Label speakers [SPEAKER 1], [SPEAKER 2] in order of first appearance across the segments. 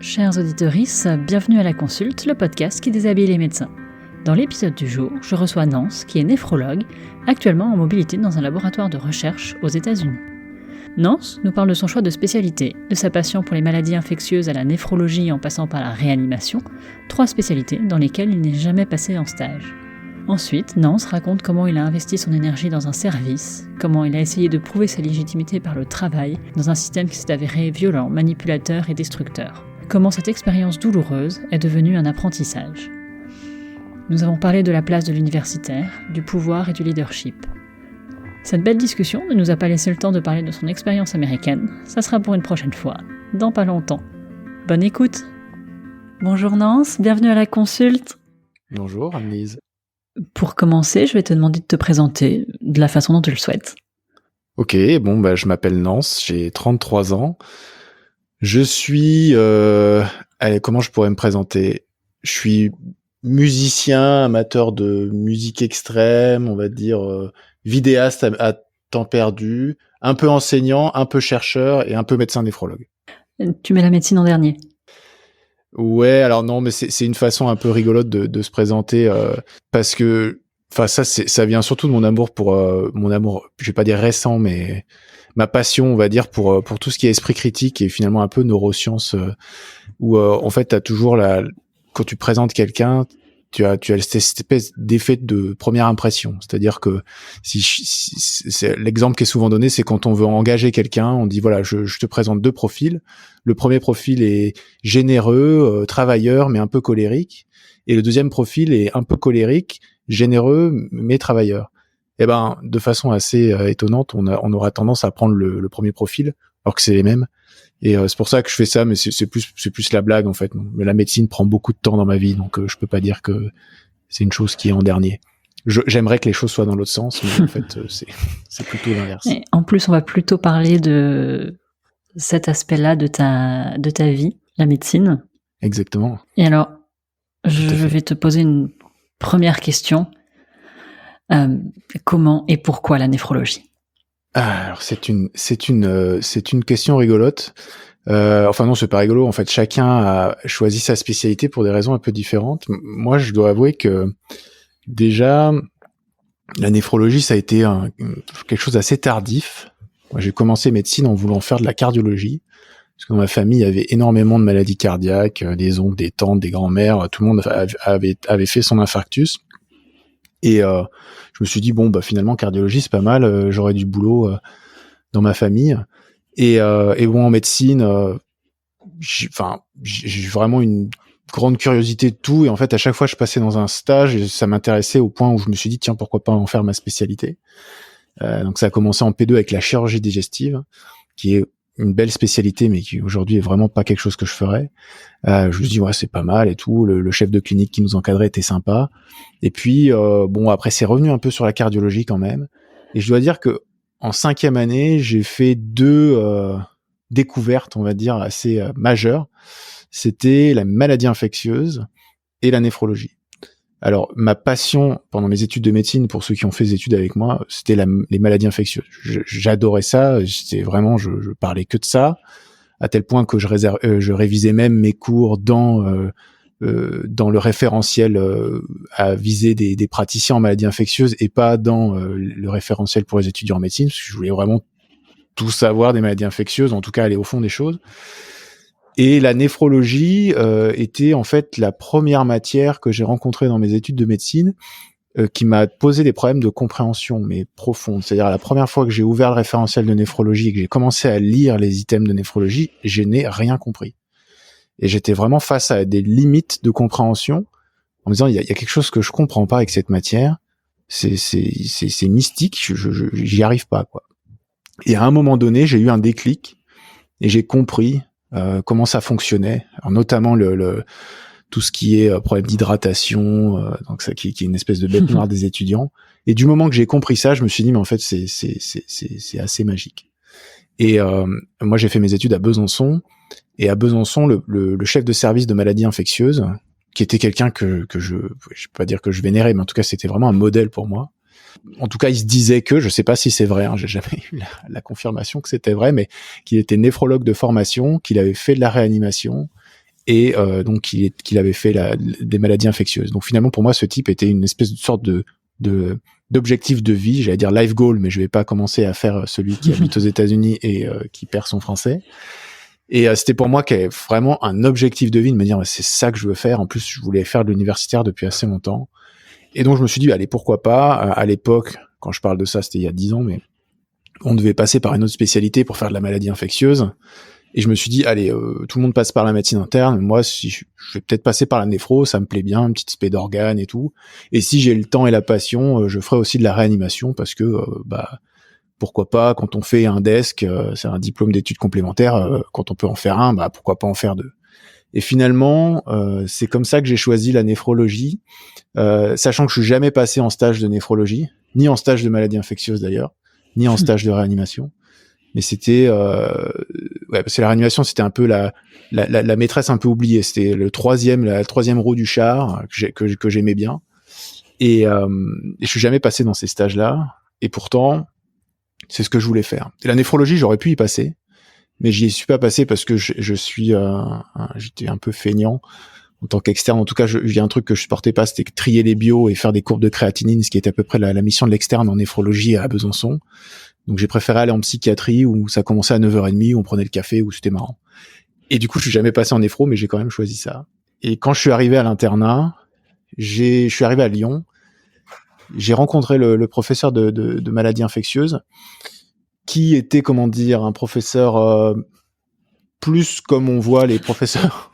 [SPEAKER 1] Chers auditorices, bienvenue à La Consulte, le podcast qui déshabille les médecins. Dans l'épisode du jour, je reçois Nance, qui est néphrologue, actuellement en mobilité dans un laboratoire de recherche aux États-Unis. Nance nous parle de son choix de spécialité, de sa passion pour les maladies infectieuses à la néphrologie en passant par la réanimation, 3 spécialités dans lesquelles il n'est jamais passé en stage. Ensuite, Nance raconte comment il a investi son énergie dans un service, comment il a essayé de prouver sa légitimité par le travail dans un système qui s'est avéré violent, manipulateur et destructeur. Comment cette expérience douloureuse est devenue un apprentissage. Nous avons parlé de la place de l'universitaire, du pouvoir et du leadership. Cette belle discussion ne nous a pas laissé le temps de parler de son expérience américaine, ça sera pour une prochaine fois, dans pas longtemps. Bonne écoute. Bonjour Nance, bienvenue à La Consulte.
[SPEAKER 2] Bonjour Anne-Lise.
[SPEAKER 1] Pour commencer, je vais te demander de te présenter de la façon dont tu le souhaites.
[SPEAKER 2] Ok, je m'appelle Nance, j'ai 33 ans. Je suis... comment je pourrais me présenter ? Je suis musicien, amateur de musique extrême, on va dire vidéaste à temps perdu, un peu enseignant, un peu chercheur et un peu médecin néphrologue.
[SPEAKER 1] Tu mets la médecine en dernier ?
[SPEAKER 2] Ouais, alors non, mais c'est une façon un peu rigolote de se présenter parce que, enfin ça vient surtout de mon amour pour je vais pas dire récent, mais ma passion, on va dire pour tout ce qui est esprit critique et finalement un peu neurosciences où en fait t'as toujours quand tu présentes quelqu'un, tu as cette espèce d'effet de première impression, c'est-à-dire que si c'est l'exemple qui est souvent donné, c'est quand on veut engager quelqu'un, on dit voilà, je te présente 2 profils. Le premier profil est généreux, travailleur mais un peu colérique, et le deuxième profil est un peu colérique, généreux mais travailleur. Et de façon assez étonnante, on aura tendance à prendre le premier profil alors que c'est les mêmes. Et c'est pour ça que je fais ça, mais c'est plus la blague en fait. Mais la médecine prend beaucoup de temps dans ma vie, donc je peux pas dire que c'est une chose qui est en dernier. J'aimerais que les choses soient dans l'autre sens, mais en fait c'est plutôt l'inverse.
[SPEAKER 1] Et en plus, on va plutôt parler de cet aspect-là de ta vie, la médecine.
[SPEAKER 2] Exactement.
[SPEAKER 1] Et alors, je vais te poser une première question. Comment et pourquoi la néphrologie ?
[SPEAKER 2] Alors c'est une question rigolote. Enfin non, c'est pas rigolo. En fait, chacun a choisi sa spécialité pour des raisons un peu différentes. Moi, je dois avouer que déjà la néphrologie, ça a été quelque chose d'assez tardif. Moi, j'ai commencé médecine en voulant faire de la cardiologie, parce que dans ma famille, il y avait énormément de maladies cardiaques, des oncles, des tantes, des grands-mères, tout le monde avait fait son infarctus. Et je me suis dit finalement cardiologie c'est pas mal, j'aurais du boulot dans ma famille. Et en médecine, j'ai vraiment une grande curiosité de tout, et en fait à chaque fois je passais dans un stage et ça m'intéressait au point où je me suis dit tiens, pourquoi pas en faire ma spécialité. Donc ça a commencé en P2 avec la chirurgie digestive, qui est une belle spécialité mais qui aujourd'hui est vraiment pas quelque chose que je ferais. Je me dis ouais, c'est pas mal et tout, le chef de clinique qui nous encadrait était sympa. Et puis après c'est revenu un peu sur la cardiologie quand même, et je dois dire que en 5e année j'ai fait 2 découvertes, on va dire, assez majeures. C'était la maladie infectieuse et la néphrologie. Alors ma passion pendant mes études de médecine, pour ceux qui ont fait des études avec moi, c'était les maladies infectieuses. J'adorais ça, c'était vraiment, je parlais que de ça, à tel point que je révisais même mes cours dans le référentiel à viser des praticiens en maladies infectieuses et pas dans le référentiel pour les étudiants en médecine, parce que je voulais vraiment tout savoir des maladies infectieuses, en tout cas aller au fond des choses. Et la néphrologie était en fait la première matière que j'ai rencontrée dans mes études de médecine qui m'a posé des problèmes de compréhension, mais profondes. C'est-à-dire la première fois que j'ai ouvert le référentiel de néphrologie et que j'ai commencé à lire les items de néphrologie, je n'ai rien compris. Et j'étais vraiment face à des limites de compréhension, en me disant il y a quelque chose que je comprends pas avec cette matière, c'est mystique, j'y arrive pas quoi. Et à un moment donné, j'ai eu un déclic et j'ai compris comment ça fonctionnait. Alors notamment tout ce qui est problème d'hydratation, donc ça qui est une espèce de bête noire des étudiants. Et du moment que j'ai compris ça, je me suis dit mais en fait c'est assez magique. Et moi j'ai fait mes études à Besançon. Et à Besançon, le chef de service de maladies infectieuses, qui était quelqu'un que je vais pas dire que je vénérais, mais en tout cas c'était vraiment un modèle pour moi. En tout cas, il se disait que, je sais pas si c'est vrai, hein, j'ai jamais eu la confirmation que c'était vrai, mais qu'il était néphrologue de formation, qu'il avait fait de la réanimation et donc qu'il avait fait des maladies infectieuses. Donc finalement, pour moi, ce type était une espèce de sorte d'objectif de vie, j'allais dire life goal, mais je vais pas commencer à faire celui qui habite aux États-Unis et qui perd son français. Et c'était pour moi vraiment un objectif de vie, de me dire c'est ça que je veux faire. En plus, je voulais faire de l'universitaire depuis assez longtemps. Et donc je me suis dit allez, pourquoi pas. À l'époque, quand je parle de ça, c'était il y a 10 ans, mais on devait passer par une autre spécialité pour faire de la maladie infectieuse. Et je me suis dit allez, tout le monde passe par la médecine interne. Moi, si je vais peut-être passer par la néphro, ça me plaît bien, une petite spé d'organes et tout. Et si j'ai le temps et la passion, je ferai aussi de la réanimation parce que pourquoi pas, quand on fait un desk, c'est un diplôme d'études complémentaires, quand on peut en faire un, pourquoi pas en faire deux. Et finalement, c'est comme ça que j'ai choisi la néphrologie, sachant que je suis jamais passé en stage de néphrologie, ni en stage de maladie infectieuse d'ailleurs, ni en stage de réanimation. Mais c'était, parce que la réanimation, c'était un peu la maîtresse un peu oubliée. C'était la troisième roue du char que j'aimais bien. Et je suis jamais passé dans ces stages-là. Et pourtant, c'est ce que je voulais faire. Et la néphrologie, j'aurais pu y passer, mais j'y suis pas passé parce que j'étais un peu feignant en tant qu'externe. En tout cas, il y a un truc que je supportais pas, c'était trier les bios et faire des courbes de créatinine, ce qui était à peu près la mission de l'externe en néphrologie à Besançon. Donc j'ai préféré aller en psychiatrie où ça commençait à 9h30, où on prenait le café, où c'était marrant. Et du coup, je suis jamais passé en néphro, mais j'ai quand même choisi ça. Et quand je suis arrivé à l'internat, je suis arrivé à Lyon, j'ai rencontré le professeur de maladies infectieuses, qui était, comment dire, un professeur plus comme on voit les professeurs.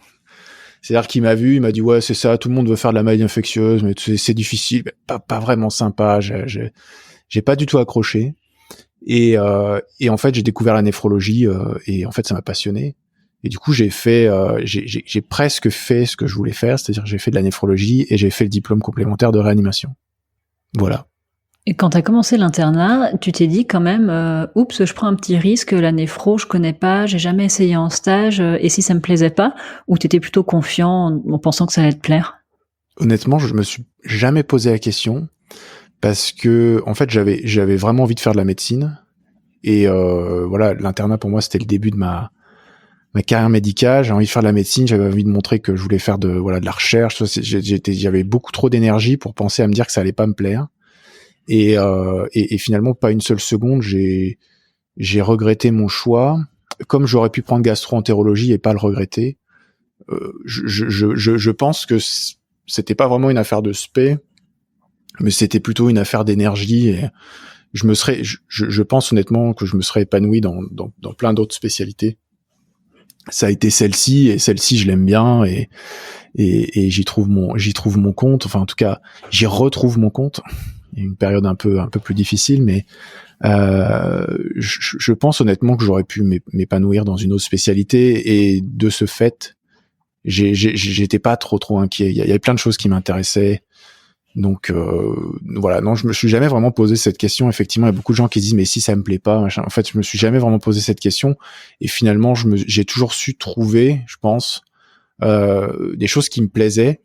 [SPEAKER 2] C'est-à-dire qu'il m'a vu, il m'a dit ouais c'est ça, tout le monde veut faire de la maladie infectieuse, mais c'est difficile, pas vraiment sympa. J'ai pas du tout accroché. Et en fait j'ai découvert la néphrologie et en fait ça m'a passionné. Et du coup j'ai presque fait ce que je voulais faire, c'est-à-dire que j'ai fait de la néphrologie et j'ai fait le diplôme complémentaire de réanimation. Voilà.
[SPEAKER 1] Et quand tu as commencé l'internat, tu t'es dit quand même, oups, je prends un petit risque, la néphro, je connais pas, j'ai jamais essayé en stage, et si ça me plaisait pas, ou t'étais plutôt confiant en pensant que ça allait te plaire?
[SPEAKER 2] Honnêtement, je me suis jamais posé la question parce que en fait j'avais vraiment envie de faire de la médecine et voilà, l'internat pour moi c'était le début de ma carrière médicale. J'ai envie de faire de la médecine, j'avais envie de montrer que je voulais faire de la recherche. J'avais beaucoup trop d'énergie pour penser à me dire que ça allait pas me plaire. Et finalement, pas une seule seconde, j'ai regretté mon choix. Comme j'aurais pu prendre gastro-entérologie et pas le regretter, je pense que c'était pas vraiment une affaire de spé, mais c'était plutôt une affaire d'énergie. Et je pense honnêtement que je me serais épanoui dans plein d'autres spécialités. Ça a été celle-ci, et celle-ci je l'aime bien, et j'y trouve mon compte. Enfin, en tout cas, j'y retrouve mon compte. Il y a une période un peu plus difficile, mais je pense honnêtement que j'aurais pu m'épanouir dans une autre spécialité, et de ce fait, j'étais pas trop inquiet. Il y avait plein de choses qui m'intéressaient. Donc voilà, non, je me suis jamais vraiment posé cette question. Effectivement, il y a beaucoup de gens qui disent mais si ça me plaît pas, machin. En fait, je me suis jamais vraiment posé cette question, et finalement, j'ai toujours su trouver, je pense, des choses qui me plaisaient.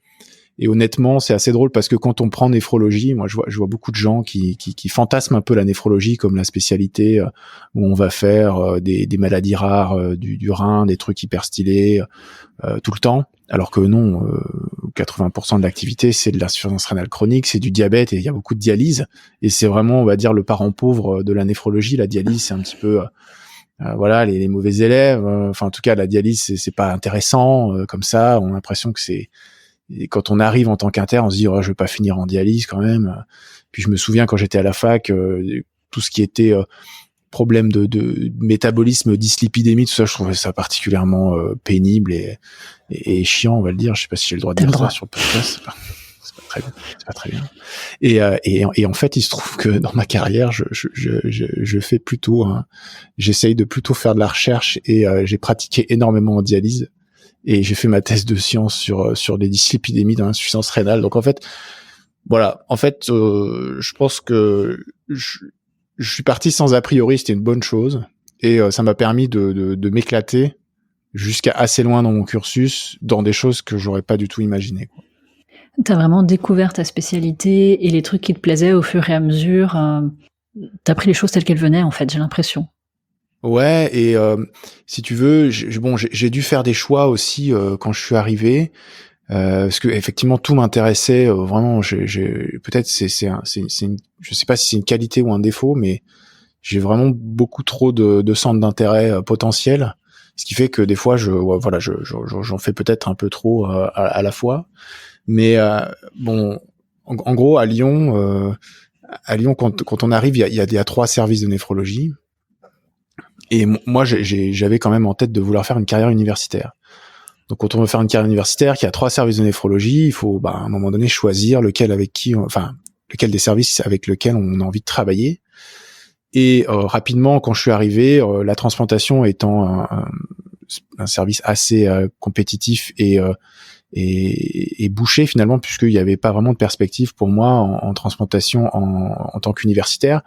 [SPEAKER 2] Et honnêtement, c'est assez drôle parce que quand on prend néphrologie, moi je vois beaucoup de gens qui fantasment un peu la néphrologie comme la spécialité où on va faire des maladies rares du rein, des trucs hyper stylés tout le temps, alors que non, 80% de l'activité c'est de l'insuffisance rénale chronique, c'est du diabète, et il y a beaucoup de dialyse, et c'est vraiment, on va dire, le parent pauvre de la néphrologie. La dialyse, c'est un petit peu voilà, les mauvais élèves. Enfin, en tout cas, la dialyse c'est pas intéressant comme ça. On a l'impression que c'est... Et quand on arrive en tant qu'inter, on se dit oh, je vais pas finir en dialyse quand même. Puis je me souviens quand j'étais à la fac, tout ce qui était problème de métabolisme, dyslipidémie, tout ça, je trouvais ça particulièrement pénible et chiant, on va le dire. Je sais pas si j'ai le droit de dire ça sur le podcast. C'est pas très bien. Et en fait, il se trouve que dans ma carrière, je fais plutôt, j'essaye de plutôt faire de la recherche, et j'ai pratiqué énormément en dialyse. Et j'ai fait ma thèse de science sur les dyslipidémies dans l'insuffisance rénale. Donc en fait, voilà. En fait, je pense que je suis parti sans a priori. C'était une bonne chose, et ça m'a permis de m'éclater jusqu'à assez loin dans mon cursus, dans des choses que j'aurais pas du tout imaginées, quoi.
[SPEAKER 1] T'as vraiment découvert ta spécialité et les trucs qui te plaisaient au fur et à mesure. T'as pris les choses telles qu'elles venaient, en fait, j'ai l'impression.
[SPEAKER 2] Ouais, et si tu veux, j'ai dû faire des choix aussi quand je suis arrivé, parce que effectivement tout m'intéressait vraiment. Peut-être je sais pas si c'est une qualité ou un défaut, mais j'ai vraiment beaucoup trop de centres d'intérêt potentiels, ce qui fait que des fois j'en fais peut-être un peu trop à la fois. Mais bon, en gros à Lyon quand on arrive, il y a 3 services de néphrologie. Et moi, j'avais quand même en tête de vouloir faire une carrière universitaire. Donc, quand on veut faire une carrière universitaire, qui a 3 services de néphrologie, il faut, à un moment donné, choisir lequel des services avec lequel on a envie de travailler. Et rapidement, quand je suis arrivé, la transplantation étant un service assez compétitif et bouché finalement, puisqu'il n'y avait pas vraiment de perspective pour moi en transplantation en tant qu'universitaire,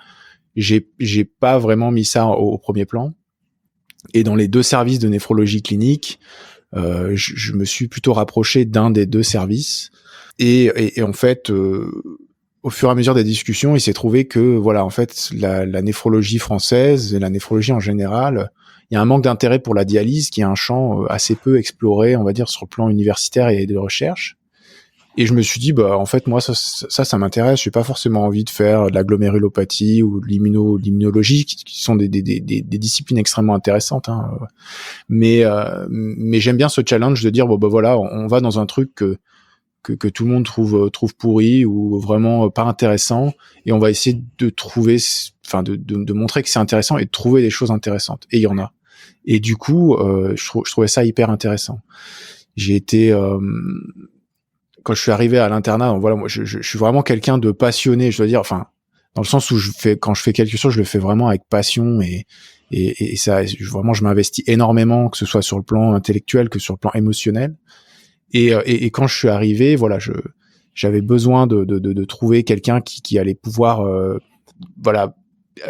[SPEAKER 2] j'ai pas vraiment mis ça au premier plan. Et dans les 2 services de néphrologie clinique, je me suis plutôt rapproché d'un des 2 services. Et en fait, au fur et à mesure des discussions, il s'est trouvé que voilà, en fait, la néphrologie française et la néphrologie en général, il y a un manque d'intérêt pour la dialyse, qui est un champ assez peu exploré, on va dire, sur le plan universitaire et de recherche. Et je me suis dit, en fait, moi, ça m'intéresse. J'ai pas forcément envie de faire de la glomérulopathie ou de l'immunologie, qui sont des disciplines extrêmement intéressantes, hein. Mais j'aime bien ce challenge de dire, voilà, on va dans un truc que tout le monde trouve pourri ou vraiment pas intéressant, et on va essayer de trouver, de montrer que c'est intéressant et de trouver des choses intéressantes. Et il y en a. Et du coup, je trouvais ça hyper intéressant. J'ai été quand je suis arrivé à l'internat, voilà, moi, je suis vraiment quelqu'un de passionné, je dois dire, dans le sens où quand je fais quelque chose, je le fais vraiment avec passion et ça, vraiment, je m'investis énormément, que ce soit sur le plan intellectuel que sur le plan émotionnel. Et quand je suis arrivé, voilà, j'avais besoin de trouver quelqu'un qui allait pouvoir,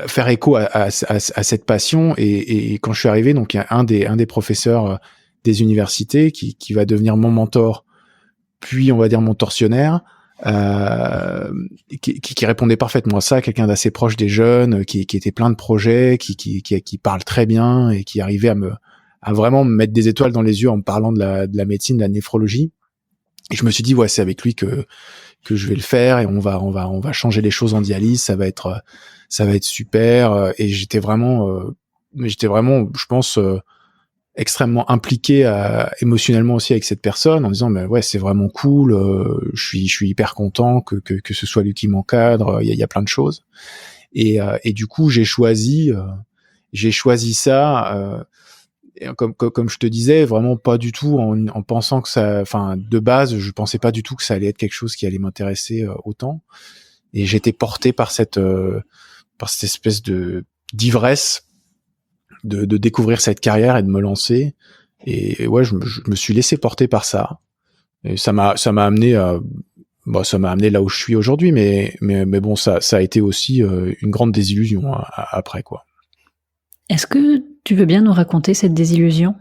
[SPEAKER 2] faire écho à cette passion. Et quand je suis arrivé, donc, il y a un des professeurs des universités qui va devenir mon mentor, puis on va dire mon tortionnaire, qui répondait parfaitement à ça, quelqu'un d'assez proche des jeunes, qui était plein de projets, qui parle très bien et qui arrivait à vraiment me mettre des étoiles dans les yeux en me parlant de la médecine, de la néphrologie. Et je me suis dit, ouais, c'est avec lui que je vais le faire, et on va changer les choses en dialyse, ça va être super. Et j'étais vraiment, je pense, extrêmement impliqué émotionnellement aussi avec cette personne, en disant, mais ouais, c'est vraiment cool, je suis hyper content que ce soit lui qui m'encadre, il y a plein de choses. Et du coup, j'ai choisi ça, et comme je te disais, vraiment pas du tout en pensant que ça, de base, je pensais pas du tout que ça allait être quelque chose qui allait m'intéresser autant. Et j'étais porté par cette espèce d'ivresse de découvrir cette carrière et de me lancer. Et ouais, je me suis laissé porter par ça. Et ça m'a amené là où je suis aujourd'hui, mais bon, ça a été aussi une grande désillusion après, quoi.
[SPEAKER 1] Est-ce que tu veux bien nous raconter cette désillusion ?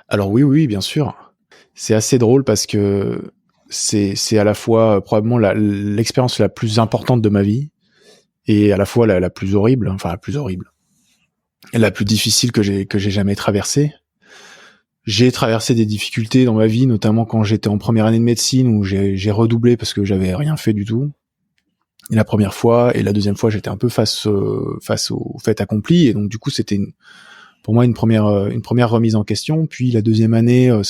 [SPEAKER 2] Alors oui, bien sûr. C'est assez drôle parce que c'est à la fois probablement l'expérience la plus importante de ma vie, et à la fois la plus horrible, et la plus difficile que j'ai jamais traversée. J'ai traversé des difficultés dans ma vie, notamment quand j'étais en première année de médecine, où j'ai redoublé parce que j'avais rien fait du tout. Et la première fois et la deuxième fois, j'étais un peu face au fait accompli, et donc du coup, c'était pour moi une première remise en question. Puis la deuxième année, en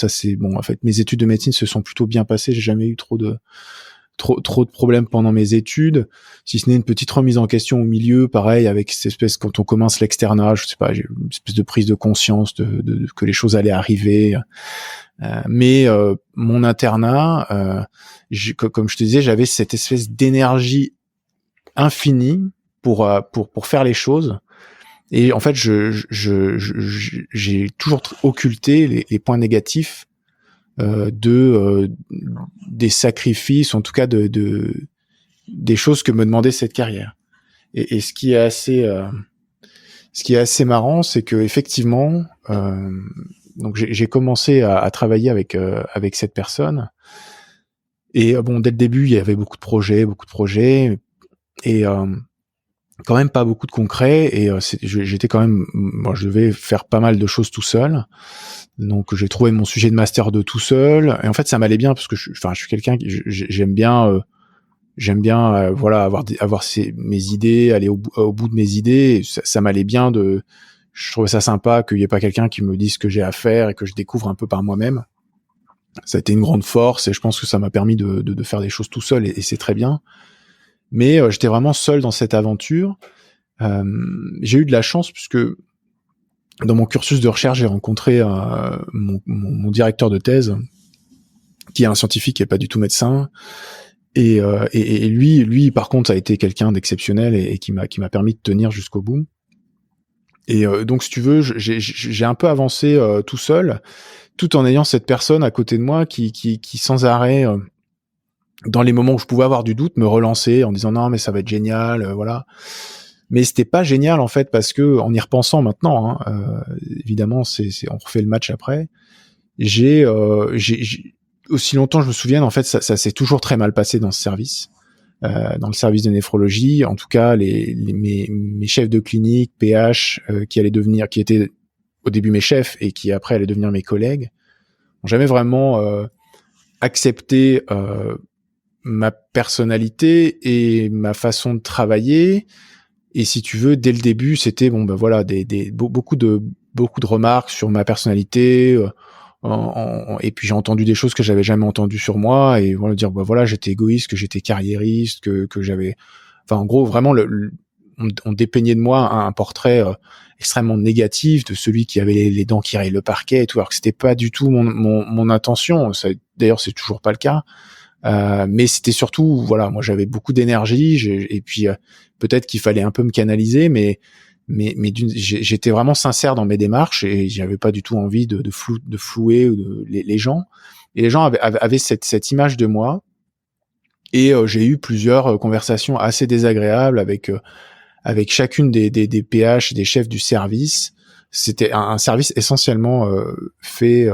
[SPEAKER 2] fait, mes études de médecine se sont plutôt bien passées. J'ai jamais eu trop de problèmes pendant mes études, si ce n'est une petite remise en question au milieu, pareil, avec cette espèce, quand on commence l'externat, je sais pas, j'ai une espèce de prise de conscience de que les choses allaient arriver. Mais mon internat, comme je te disais, j'avais cette espèce d'énergie infinie pour faire les choses. Et en fait, j'ai toujours occulté les points négatifs des sacrifices, en tout cas des choses que me demandait cette carrière. Et ce qui est assez marrant, c'est que effectivement, donc j'ai commencé à travailler avec cette personne. Et dès le début, il y avait beaucoup de projets, et quand même pas beaucoup de concret, et j'étais quand même, moi, je devais faire pas mal de choses tout seul. Donc j'ai trouvé mon sujet de master 2 tout seul, et en fait ça m'allait bien parce que je suis quelqu'un qui j'aime bien voilà, avoir mes idées, aller au bout de mes idées, et ça m'allait bien je trouvais ça sympa qu'il y ait pas quelqu'un qui me dise ce que j'ai à faire et que je découvre un peu par moi-même. Ça a été une grande force, et je pense que ça m'a permis de faire des choses tout seul, et c'est très bien. Mais j'étais vraiment seul dans cette aventure. J'ai eu de la chance puisque dans mon cursus de recherche, j'ai rencontré mon directeur de thèse, qui est un scientifique qui est pas du tout médecin, et lui par contre a été quelqu'un d'exceptionnel, et qui m'a permis de tenir jusqu'au bout. Et donc si tu veux, j'ai un peu avancé tout seul, tout en ayant cette personne à côté de moi qui sans arrêt, dans les moments où je pouvais avoir du doute, me relançait en disant non mais ça va être génial, voilà. Mais c'était pas génial en fait, parce que en y repensant maintenant, évidemment, on refait le match après. J'ai aussi longtemps je me souviens, en fait, ça s'est toujours très mal passé dans ce service, dans le service de néphrologie. En tout cas, mes chefs de clinique, PH, qui étaient au début mes chefs et qui après allaient devenir mes collègues, n'ont jamais vraiment accepté ma personnalité et ma façon de travailler. Et si tu veux, dès le début, c'était voilà, beaucoup de remarques sur ma personnalité, et puis j'ai entendu des choses que j'avais jamais entendues sur moi, et voilà, dire voilà, j'étais égoïste, que j'étais carriériste, que j'avais, enfin en gros vraiment on dépeignait de moi un portrait extrêmement négatif de celui qui avait les dents qui rayent le parquet et tout, alors que c'était pas du tout mon intention. D'ailleurs, c'est toujours pas le cas. Mais c'était surtout, voilà, moi j'avais beaucoup d'énergie, et puis peut-être qu'il fallait un peu me canaliser, mais j'étais vraiment sincère dans mes démarches, et j'avais pas du tout envie de flouer les gens. Et les gens avaient cette image de moi, et j'ai eu plusieurs conversations assez désagréables avec chacune des PH, des chefs du service. C'était un service essentiellement fait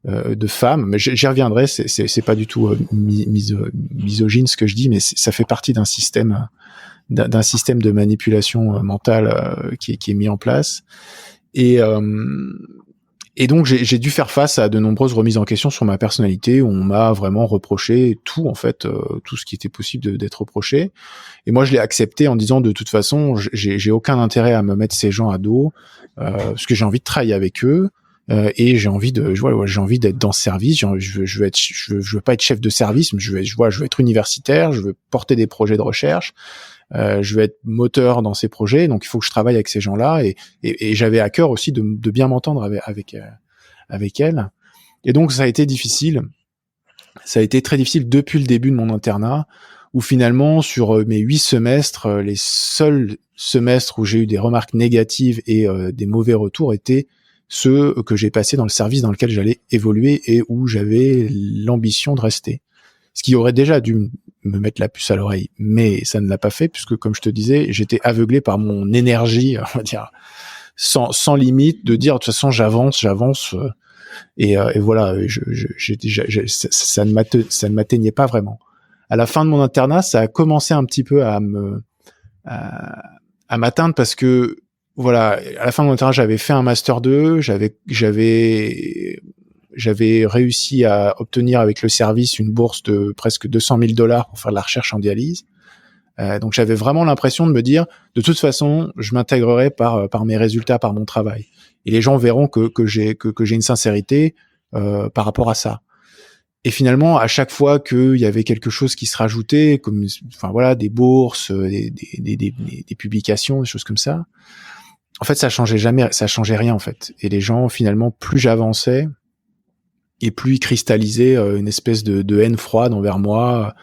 [SPEAKER 2] de femmes, mais j'y reviendrai. C'est pas du tout misogyne ce que je dis, mais ça fait partie d'un système de manipulation mentale qui est mis en place. Et donc j'ai dû faire face à de nombreuses remises en question sur ma personnalité, où on m'a vraiment reproché tout, en fait, tout ce qui était possible d'être reproché. Et moi je l'ai accepté en disant, de toute façon, j'ai aucun intérêt à me mettre ces gens à dos, parce que j'ai envie de travailler avec eux, et j'ai envie d'être dans ce service. Je veux pas être chef de service, mais je veux être universitaire, je veux porter des projets de recherche. Je vais être moteur dans ces projets, donc il faut que je travaille avec ces gens-là, et j'avais à cœur aussi de bien m'entendre avec elle. Et donc ça a été difficile. Ça a été très difficile depuis le début de mon internat, où finalement sur mes 8 semestres, les seuls semestres où j'ai eu des remarques négatives et des mauvais retours étaient ceux que j'ai passés dans le service dans lequel j'allais évoluer et où j'avais l'ambition de rester. Ce qui aurait déjà dû me mettre la puce à l'oreille, mais ça ne l'a pas fait, puisque comme je te disais, j'étais aveuglé par mon énergie, on va dire, sans limite, de dire de toute façon j'avance, et voilà, ça ne m'atteignait pas vraiment. À la fin de mon internat, ça a commencé un petit peu à m'atteindre, parce que voilà, à la fin de mon internat, j'avais fait un master 2, j'avais réussi à obtenir avec le service une bourse de presque $200,000 pour faire de la recherche en dialyse. Donc j'avais vraiment l'impression de me dire, de toute façon, je m'intégrerai par mes résultats, par mon travail. Et les gens verront que j'ai une sincérité par rapport à ça. Et finalement, à chaque fois qu'il y avait quelque chose qui se rajoutait, comme, enfin voilà, des bourses, des publications, des choses comme ça, en fait, ça changeait rien en fait. Et les gens, finalement, plus j'avançais, et plus il cristallisait une espèce de haine froide envers moi.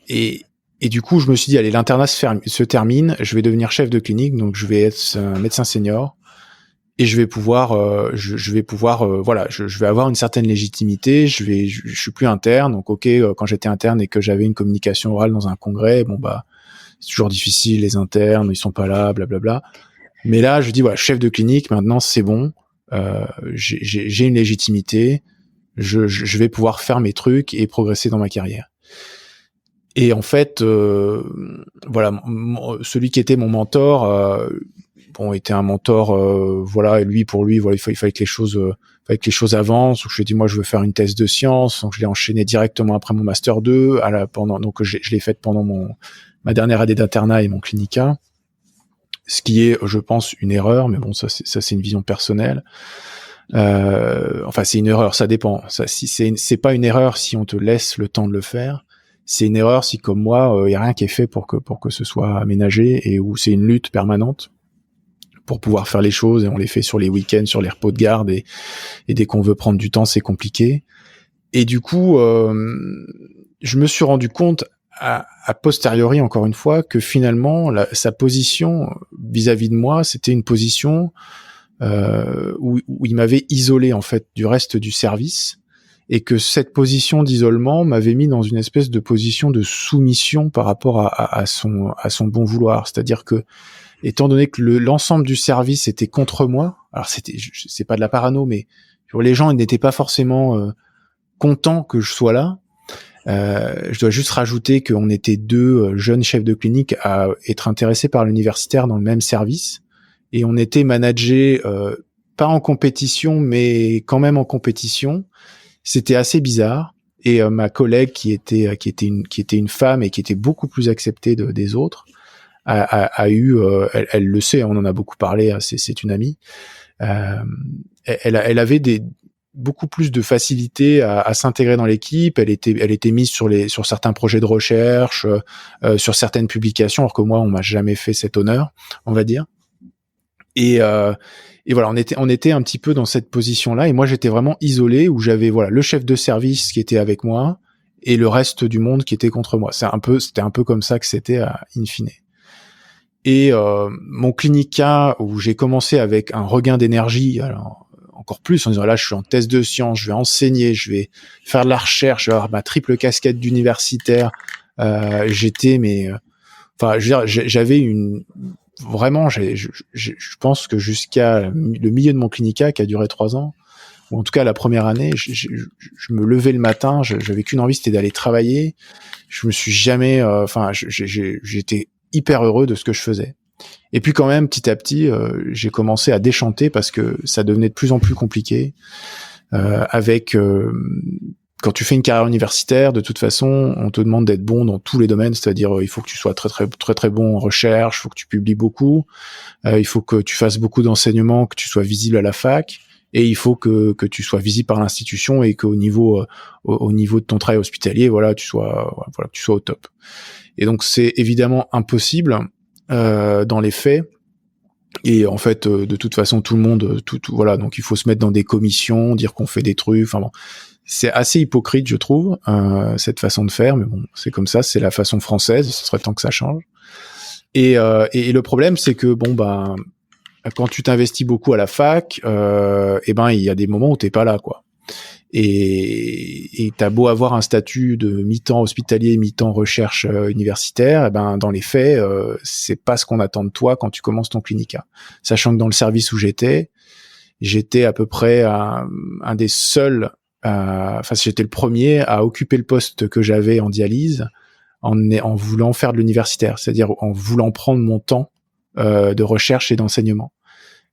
[SPEAKER 2] Et du coup, je me suis dit, allez, l'internat se termine, je vais devenir chef de clinique, donc je vais être un médecin senior, et je vais pouvoir, voilà, je vais avoir une certaine légitimité. Je suis plus interne, donc ok, quand j'étais interne et que j'avais une communication orale dans un congrès, c'est toujours difficile, les internes, ils sont pas là, blablabla. Mais là, je dis, voilà, chef de clinique, maintenant c'est bon. J'ai une légitimité, je vais pouvoir faire mes trucs et progresser dans ma carrière. Et en fait, voilà, celui qui était mon mentor, était un mentor, voilà, et lui, pour lui, voilà, il fallait que les choses, avancent. Donc je lui ai dit, moi, je veux faire une thèse de sciences. Donc je l'ai enchaîné directement après mon master 2, donc je l'ai faite pendant ma dernière année d'internat et mon clinica. Ce qui est, je pense, une erreur, mais bon, ça c'est une vision personnelle. Enfin, c'est une erreur, ça dépend. Si c'est pas une erreur si on te laisse le temps de le faire. C'est une erreur si, comme moi, y a rien qui est fait pour que ce soit aménagé, et où c'est une lutte permanente pour pouvoir faire les choses, et on les fait sur les week-ends, sur les repos de garde, et dès qu'on veut prendre du temps, c'est compliqué. Et du coup, je me suis rendu compte a posteriori, encore une fois, que finalement, sa position vis-à-vis de moi, c'était une position où il m'avait isolé en fait du reste du service, et que cette position d'isolement m'avait mis dans une espèce de position de soumission par rapport à son bon vouloir. C'est-à-dire que, étant donné que l'ensemble du service était contre moi, alors c'est pas de la parano, mais les gens n'étaient pas forcément contents que je sois là. Je dois juste rajouter qu'on était 2 jeunes chefs de clinique à être intéressés par l'universitaire dans le même service, et on était managés pas en compétition, mais quand même en compétition. C'était assez bizarre. Et ma collègue qui était une femme et qui était beaucoup plus acceptée des autres a eu, elle le sait, on en a beaucoup parlé, c'est une amie. Elle avait beaucoup plus de facilité à s'intégrer dans l'équipe. Elle était mise sur certains projets de recherche, sur certaines publications, alors que moi, on m'a jamais fait cet honneur, on va dire. Et voilà, on était un petit peu dans cette position-là, et moi j'étais vraiment isolé, où j'avais le chef de service qui était avec moi et le reste du monde qui était contre moi. C'était un peu comme ça que c'était in fine. Et mon clinica, où j'ai commencé avec un regain d'énergie, alors encore plus en disant là je suis en thèse de sciences, je vais enseigner, je vais faire de la recherche, je vais avoir ma triple casquette d'universitaire. J'étais enfin je veux dire, j'avais vraiment, je pense que jusqu'à le milieu de mon clinica, qui a duré 3 ans, ou en tout cas la première année, je me levais le matin, j'avais qu'une envie, c'était d'aller travailler. Je me suis jamais, j'étais hyper heureux de ce que je faisais. Et puis quand même, petit à petit, j'ai commencé à déchanter parce que ça devenait de plus en plus compliqué. Quand tu fais une carrière universitaire, de toute façon, on te demande d'être bon dans tous les domaines, c'est-à-dire il faut que tu sois très très très très bon en recherche, il faut que tu publies beaucoup, il faut que tu fasses beaucoup d'enseignements, que tu sois visible à la fac, et il faut que tu sois visible par l'institution, et qu'au niveau de ton travail hospitalier, tu sois au top. Et donc c'est évidemment impossible dans les faits. Et en fait, de toute façon, tout le monde, donc il faut se mettre dans des commissions, dire qu'on fait des trucs. Enfin bon, c'est assez hypocrite, je trouve, cette façon de faire. Mais bon, c'est comme ça, c'est la façon française. Ce serait temps que ça change. Et le problème, c'est que quand tu t'investis beaucoup à la fac, il y a des moments où t'es pas là, quoi. Et t'as beau avoir un statut de mi-temps hospitalier, mi-temps recherche universitaire, dans les faits, c'est pas ce qu'on attend de toi quand tu commences ton clinica. Sachant que dans le service où j'étais à peu près un des seuls, j'étais le premier à occuper le poste que j'avais en dialyse, en voulant faire de l'universitaire, c'est-à-dire en voulant prendre mon temps de recherche et d'enseignement.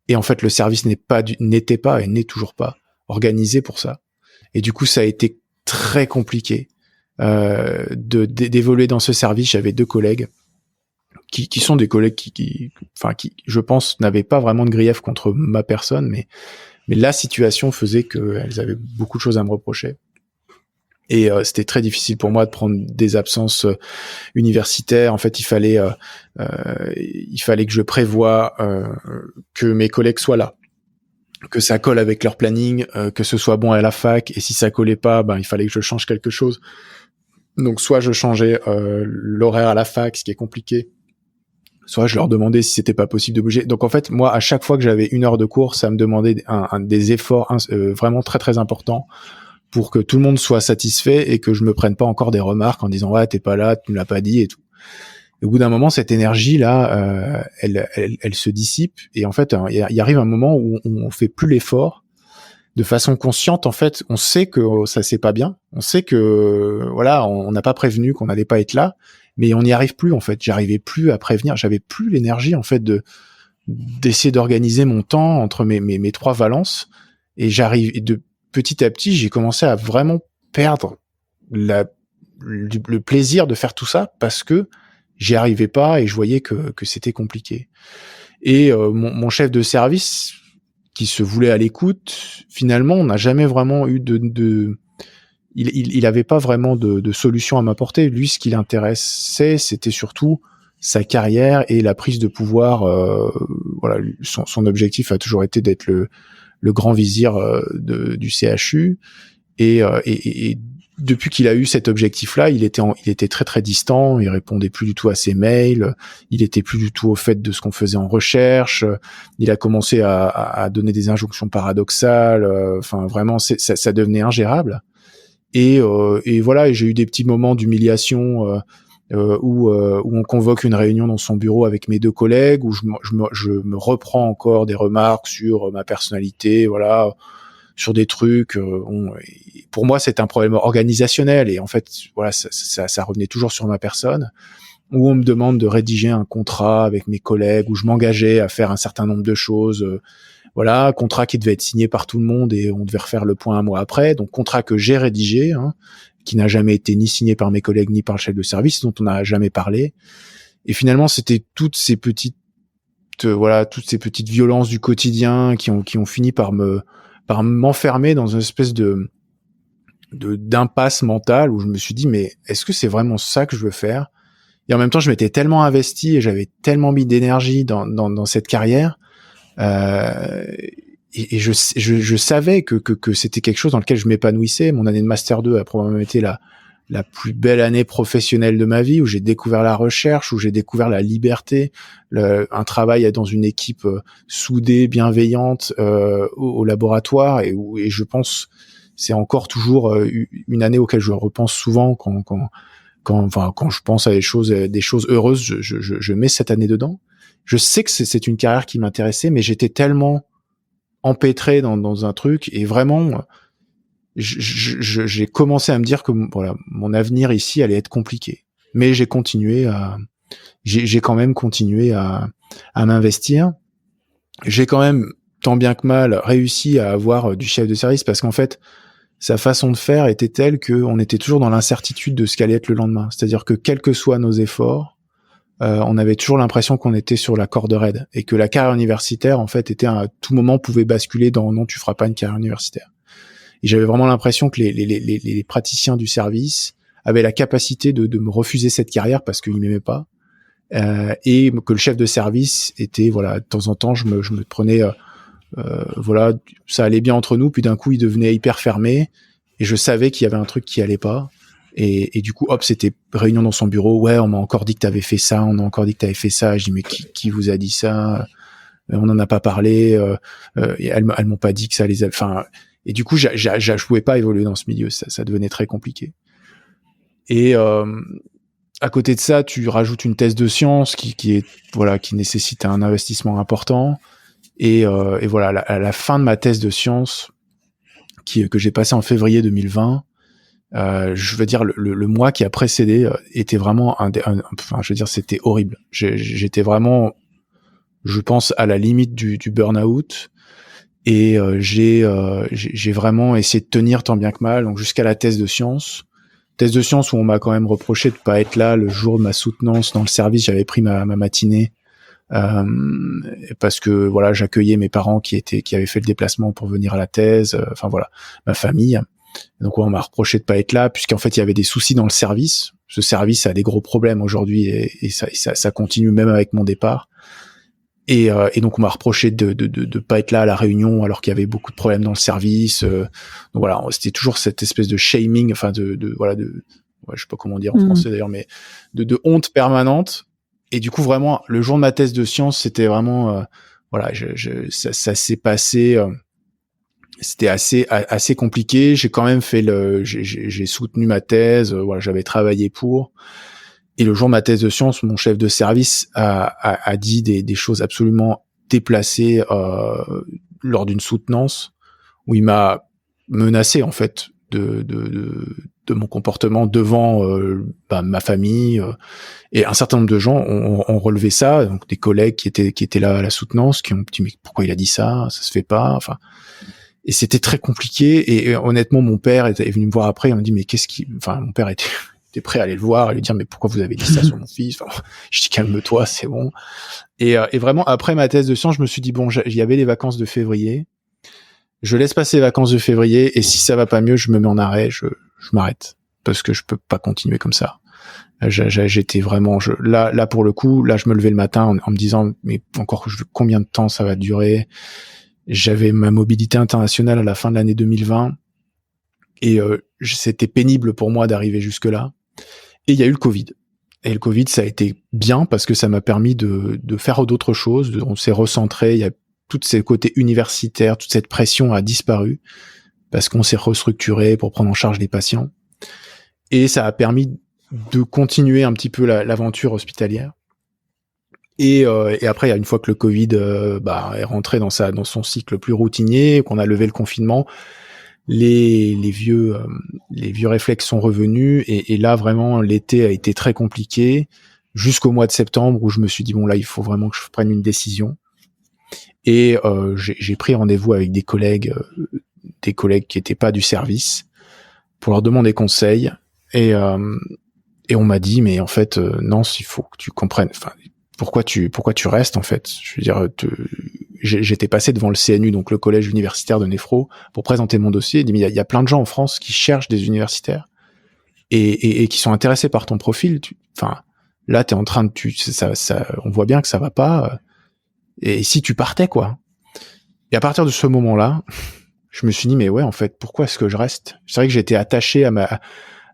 [SPEAKER 2] Et en fait, le service n'était pas et n'est toujours pas organisé pour ça. Et du coup, ça a été très compliqué d'évoluer dans ce service. J'avais 2 collègues qui sont des collègues qui, je pense, n'avaient pas vraiment de grief contre ma personne, mais la situation faisait qu'elles avaient beaucoup de choses à me reprocher. Et c'était très difficile pour moi de prendre des absences universitaires. En fait, il fallait que je prévoie que mes collègues soient là, que ça colle avec leur planning, que ce soit bon à la fac, et si ça collait pas, il fallait que je change quelque chose. Donc soit je changeais l'horaire à la fac, ce qui est compliqué, soit je leur demandais si c'était pas possible de bouger. Donc en fait, moi, à chaque fois que j'avais 1 heure de cours, ça me demandait des efforts vraiment très très importants pour que tout le monde soit satisfait et que je me prenne pas encore des remarques en disant ouais, t'es pas là, tu me l'as pas dit et tout. Et au bout d'un moment, cette énergie là, elle se dissipe, et en fait, il arrive un moment où on fait plus l'effort, de façon consciente, en fait, on sait que ça c'est pas bien, on sait que voilà, on n'a pas prévenu qu'on n'allait pas être là, mais on n'y arrive plus en fait. J'arrivais plus à prévenir, j'avais plus l'énergie en fait d'essayer d'organiser mon temps entre mes trois valences, et de petit à petit, j'ai commencé à vraiment perdre le plaisir de faire tout ça parce que j'y arrivais pas et je voyais que c'était compliqué. Et mon chef de service, qui se voulait à l'écoute, finalement, on n'a jamais vraiment eu il avait pas vraiment de solution à m'apporter. Lui, ce qui l'intéressait, c'était surtout sa carrière et la prise de pouvoir. Voilà, son objectif a toujours été d'être le grand vizir du CHU. Et depuis qu'il a eu cet objectif-là, il était très très distant. Il répondait plus du tout à ses mails. Il était plus du tout au fait de ce qu'on faisait en recherche. Il a commencé à donner des injonctions paradoxales. Enfin, vraiment, ça devenait ingérable. Et voilà. Et j'ai eu des petits moments d'humiliation où on convoque une réunion dans son bureau avec mes deux collègues, où je me reprends encore des remarques sur ma personnalité. Voilà. Sur des trucs, pour moi c'est un problème organisationnel, et en fait voilà, ça revenait toujours sur ma personne, où on me demande de rédiger un contrat avec mes collègues, où je m'engageais à faire un certain nombre de choses, voilà, contrat qui devait être signé par tout le monde et on devait refaire le point un mois après, donc contrat que j'ai rédigé, qui n'a jamais été ni signé par mes collègues ni par le chef de service, dont on n'a jamais parlé. Et finalement c'était toutes ces petites violences du quotidien qui ont fini par m'enfermer dans une espèce d'impasse mentale, où je me suis dit, mais est-ce que c'est vraiment ça que je veux faire? Et en même temps, je m'étais tellement investi et j'avais tellement mis d'énergie dans cette carrière, et je savais que c'était quelque chose dans lequel je m'épanouissais. Mon année de Master 2 a probablement été la plus belle année professionnelle de ma vie, où j'ai découvert la recherche, où j'ai découvert la liberté, un travail dans une équipe soudée, bienveillante au laboratoire, et je pense c'est encore toujours une année auquel je repense souvent quand je pense à des choses heureuses. Je mets cette année dedans. Je sais que c'est une carrière qui m'intéressait, mais j'étais tellement empêtré dans un truc, et vraiment j'ai commencé à me dire que voilà, mon avenir ici allait être compliqué. Mais j'ai quand même continué à m'investir. J'ai quand même, tant bien que mal, réussi à avoir du chef de service, parce qu'en fait, sa façon de faire était telle qu'on était toujours dans l'incertitude de ce qu'allait être le lendemain. C'est-à-dire que quels que soient nos efforts, on avait toujours l'impression qu'on était sur la corde raide, et que la carrière universitaire, en fait, à tout moment pouvait basculer dans non, tu feras pas une carrière universitaire. Et j'avais vraiment l'impression que les praticiens du service avaient la capacité de me refuser cette carrière parce qu'ils m'aimaient pas, et que le chef de service était, voilà, de temps en temps, je me prenais, voilà, ça allait bien entre nous, puis d'un coup, il devenait hyper fermé, et je savais qu'il y avait un truc qui allait pas. Et du coup, hop, c'était réunion dans son bureau. Ouais, on m'a encore dit que t'avais fait ça, on a encore dit que t'avais fait ça. Je dis, mais qui vous a dit ça? On n'en a pas parlé. Et elles m'ont pas dit que ça les a... Enfin, et du coup, je pouvais pas évoluer dans ce milieu. Ça devenait très compliqué. Et à côté de ça, tu rajoutes une thèse de sciences qui nécessite un investissement important. Et voilà, à la fin de ma thèse de sciences, que j'ai passée en février 2020, je veux dire, le mois qui a précédé était vraiment c'était horrible. J'étais vraiment, je pense, à la limite du burn-out, et j'ai vraiment essayé de tenir tant bien que mal, donc jusqu'à la thèse de sciences où on m'a quand même reproché de pas être là le jour de ma soutenance dans le service. J'avais pris ma matinée parce que voilà, j'accueillais mes parents qui avaient fait le déplacement pour venir à la thèse, enfin voilà, ma famille. Donc on m'a reproché de pas être là, puisqu'en fait il y avait des soucis dans le service. Ce service a des gros problèmes aujourd'hui, et ça continue même avec mon départ. Et donc on m'a reproché de pas être là à la réunion alors qu'il y avait beaucoup de problèmes dans le service. Donc voilà, c'était toujours cette espèce de shaming, enfin je sais pas comment dire en français d'ailleurs, mais de honte permanente. Et du coup vraiment le jour de ma thèse de sciences, c'était vraiment voilà, ça s'est passé. C'était assez compliqué. J'ai quand même fait j'ai soutenu ma thèse. Voilà, j'avais travaillé pour. Et le jour de ma thèse de sciences, mon chef de service a dit des choses absolument déplacées lors d'une soutenance, où il m'a menacé en fait de mon comportement devant ma famille, et un certain nombre de gens ont relevé ça, donc des collègues qui étaient là à la soutenance, qui ont dit mais pourquoi il a dit ça se fait pas, enfin. Et c'était très compliqué, et honnêtement mon père est venu me voir après, il m'a dit mais mon père était prêt à aller le voir et lui dire mais pourquoi vous avez dit ça sur mon fils, enfin, je dis calme-toi, c'est bon. Et vraiment après ma thèse de sciences, je me suis dit bon, il y avait les vacances de février, je laisse passer les vacances de février, et si ça va pas mieux, je me mets en arrêt, je m'arrête, parce que je peux pas continuer comme ça. J'étais vraiment, là pour le coup, là je me levais le matin en me disant mais encore combien de temps ça va durer. J'avais ma mobilité internationale à la fin de l'année 2020, et c'était pénible pour moi d'arriver jusque là. Et il y a eu le Covid. Et le Covid, ça a été bien parce que ça m'a permis de faire d'autres choses. On s'est recentré. Il y a tous ces côtés universitaires, toute cette pression a disparu parce qu'on s'est restructuré pour prendre en charge les patients. Et ça a permis de continuer un petit peu l'aventure hospitalière. Et après, une fois que le Covid est rentré dans son cycle plus routinier, qu'on a levé le confinement, les vieux réflexes sont revenus, et là vraiment l'été a été très compliqué jusqu'au mois de septembre, où je me suis dit bon là il faut vraiment que je prenne une décision, et j'ai pris rendez-vous avec des collègues qui étaient pas du service pour leur demander conseil, et on m'a dit mais en fait Nance, il faut que tu comprennes, enfin pourquoi tu restes en fait, je veux dire j'étais passé devant le CNU, donc le collège universitaire de néphro, pour présenter mon dossier. Il dit mais il y a plein de gens en France qui cherchent des universitaires et qui sont intéressés par ton profil. Enfin, là t'es en train de on voit bien que ça va pas. Et si tu partais quoi. Et à partir de ce moment-là, je me suis dit mais ouais en fait pourquoi est-ce que je reste. C'est vrai que j'étais attaché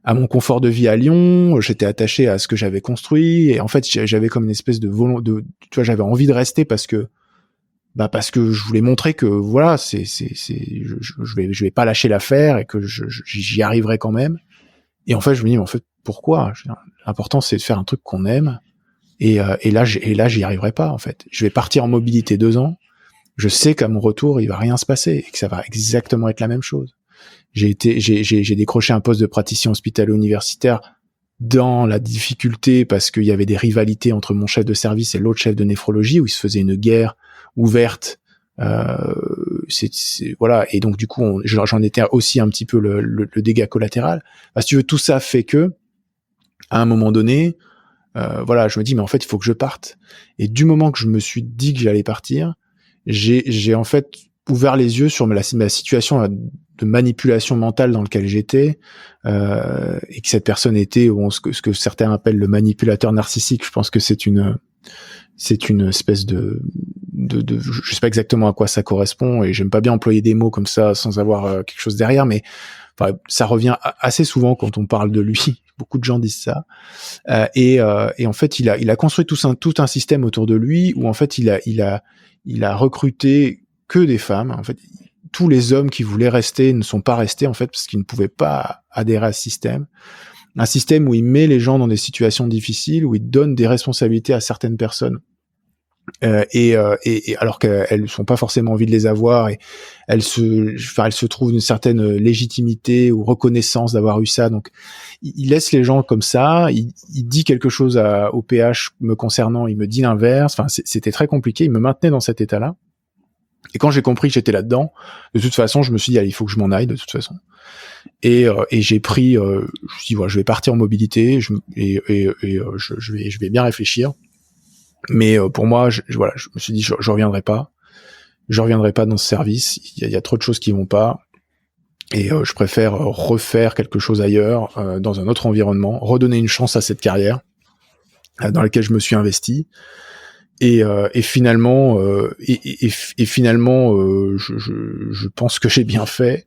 [SPEAKER 2] à mon confort de vie à Lyon, j'étais attaché à ce que j'avais construit, et en fait j'avais comme une espèce de tu vois, j'avais envie de rester parce que je voulais montrer que voilà, je vais pas lâcher l'affaire, et que j'y arriverai quand même. Et en fait, je me dis mais en fait pourquoi, l'important c'est de faire un truc qu'on aime, et là j'y arriverai pas en fait. Je vais partir en mobilité 2 ans. Je sais qu'à mon retour, il va rien se passer, et que ça va exactement être la même chose. J'ai décroché un poste de praticien hospitalo-universitaire dans la difficulté parce qu'il y avait des rivalités entre mon chef de service et l'autre chef de néphrologie, où il se faisait une guerre ouverte. Voilà, et donc du coup j'en étais aussi un petit peu le dégât collatéral. Si tu veux, tout ça fait que à un moment donné, voilà, je me dis mais en fait il faut que je parte. Et du moment que je me suis dit que j'allais partir, j'ai en fait ouvert les yeux sur ma situation de manipulation mentale dans laquelle j'étais, et que cette personne était ce que certains appellent le manipulateur narcissique. Je pense que c'est une espèce de je sais pas exactement à quoi ça correspond, et j'aime pas bien employer des mots comme ça sans avoir quelque chose derrière, mais enfin, ça revient assez souvent quand on parle de lui. Beaucoup de gens disent ça, et en fait il a construit tout un système autour de lui, où en fait il a recruté que des femmes. En fait, tous les hommes qui voulaient rester ne sont pas restés en fait parce qu'ils ne pouvaient pas adhérer à ce système. Un système où il met les gens dans des situations difficiles, où il donne des responsabilités à certaines personnes, et alors qu'elles sont pas forcément envie de les avoir, et elles se trouvent une certaine légitimité ou reconnaissance d'avoir eu ça. Donc il laisse les gens comme ça. Il dit quelque chose au PH me concernant, il me dit l'inverse. Enfin, c'était très compliqué. Il me maintenait dans cet état-là. Et quand j'ai compris que j'étais là-dedans, de toute façon, je me suis dit, allez, il faut que je m'en aille de toute façon. Et j'ai pris, je me suis dit, voilà, je vais partir en mobilité, je vais bien réfléchir. Mais pour moi, je me suis dit, je reviendrai pas dans ce service. Il y a trop de choses qui vont pas, et je préfère refaire quelque chose ailleurs, dans un autre environnement, redonner une chance à cette carrière dans laquelle je me suis investi. Et finalement, je pense que j'ai bien fait.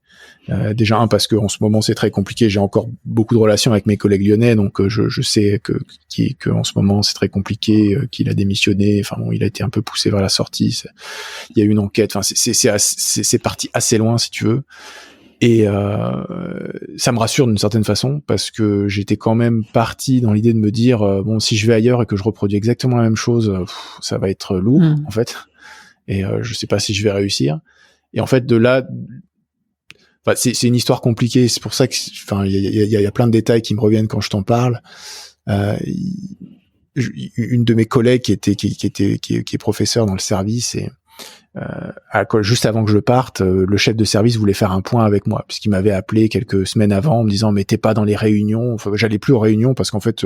[SPEAKER 2] Déjà parce que en ce moment c'est très compliqué. J'ai encore beaucoup de relations avec mes collègues lyonnais, donc je sais que en ce moment c'est très compliqué, qu'il a démissionné. Enfin bon, il a été un peu poussé vers la sortie. Il y a eu une enquête. Enfin, c'est parti assez loin si tu veux. Et ça me rassure d'une certaine façon, parce que j'étais quand même parti dans l'idée de me dire bon, si je vais ailleurs et que je reproduis exactement la même chose, ça va être lourd en fait, et je sais pas si je vais réussir. Et en fait de là, enfin, c'est une histoire compliquée. C'est pour ça que, enfin, il y a plein de détails qui me reviennent quand je t'en parle. Une de mes collègues qui est professeur dans le service et juste avant que je parte, le chef de service voulait faire un point avec moi puisqu'il m'avait appelé quelques semaines avant en me disant mais t'es pas dans les réunions. Enfin, j'allais plus aux réunions parce qu'en fait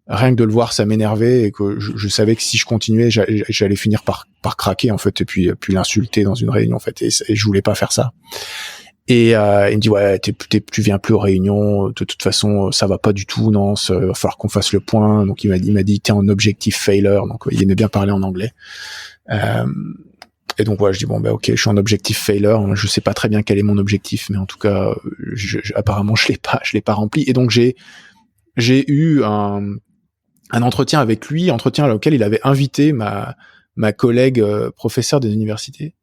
[SPEAKER 2] rien que de le voir ça m'énervait et que je savais que si je continuais j'allais finir par craquer en fait et puis l'insulter dans une réunion en fait et je voulais pas faire ça. Et il me dit ouais tu viens plus aux réunions, de toute façon ça va pas du tout, non, va falloir qu'on fasse le point. Donc il m'a dit t'es en objectif failure, donc il aimait bien parler en anglais. Et donc voilà, je dis bon ok, je suis en objectif failure, je sais pas très bien quel est mon objectif, mais en tout cas apparemment je l'ai pas rempli. Et donc j'ai eu un entretien avec lui, entretien auquel il avait invité ma collègue professeure des universités,